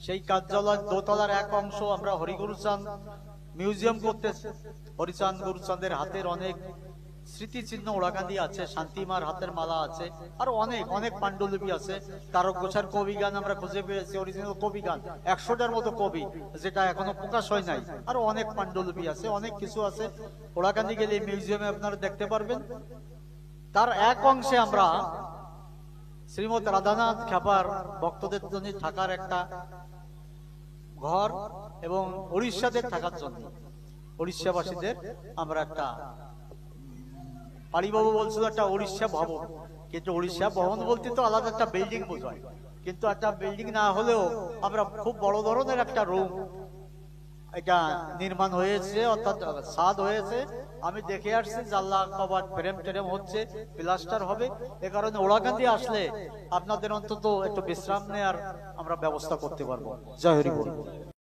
সেই কার্যালয় দোতলার এক অংশ আমরা হরিগুরুচাঁদ মিউজিয়াম করতেছি। হরিচাঁদ গুরুচাঁদের হাতের অনেক স্মৃতিচিহ্ন ওড়াকান্দি আছে, শান্তিমার হাতের মালা আছে, আর অনেক অনেক পাণ্ডুলিপি আছে। তারক গোছার কবি গান আমরা খুঁজে পেয়েছি, অরিজিনাল কবি গান 100টার মতো কবি, যেটা এখনো প্রকাশ হয় নাই। আরো অনেক পাণ্ডুলিপি আছে, অনেক কিছু আছে। ওড়াকান্দি গেলে মিউজিয়ামে আপনারা দেখতে পারবেন। তার এক অংশে আমরা শ্রীমৎ রাধানাথ খ্যাপার ভক্তদের জন্য থাকার একটা ঘর এবং উড়িষ্যাদের থাকার জন্য উড়িষ্যাবাসীদের আমরা একটা, পাড়িবাবু বলছিল একটা উড়িষ্যা ভবন, কিন্তু উড়িষ্যা ভবন বলতে তো আলাদা একটা বিল্ডিং বোঝায়, কিন্তু একটা বিল্ডিং না হলেও আমরা খুব বড় ধরনের একটা রুম এটা নির্মাণ হয়েছে, অর্থাৎ ছাদ হয়েছে। আমি দেখে আসছি জানলা কবাট ফ্রেম টেরেম হচ্ছে, প্লাস্টার হবে। এ কারণে ওড়াকান্দি আসলে আপনাদের অন্তত একটু বিশ্রাম নেওয়ার আমরা ব্যবস্থা করতে পারবো। জয় হরি বল।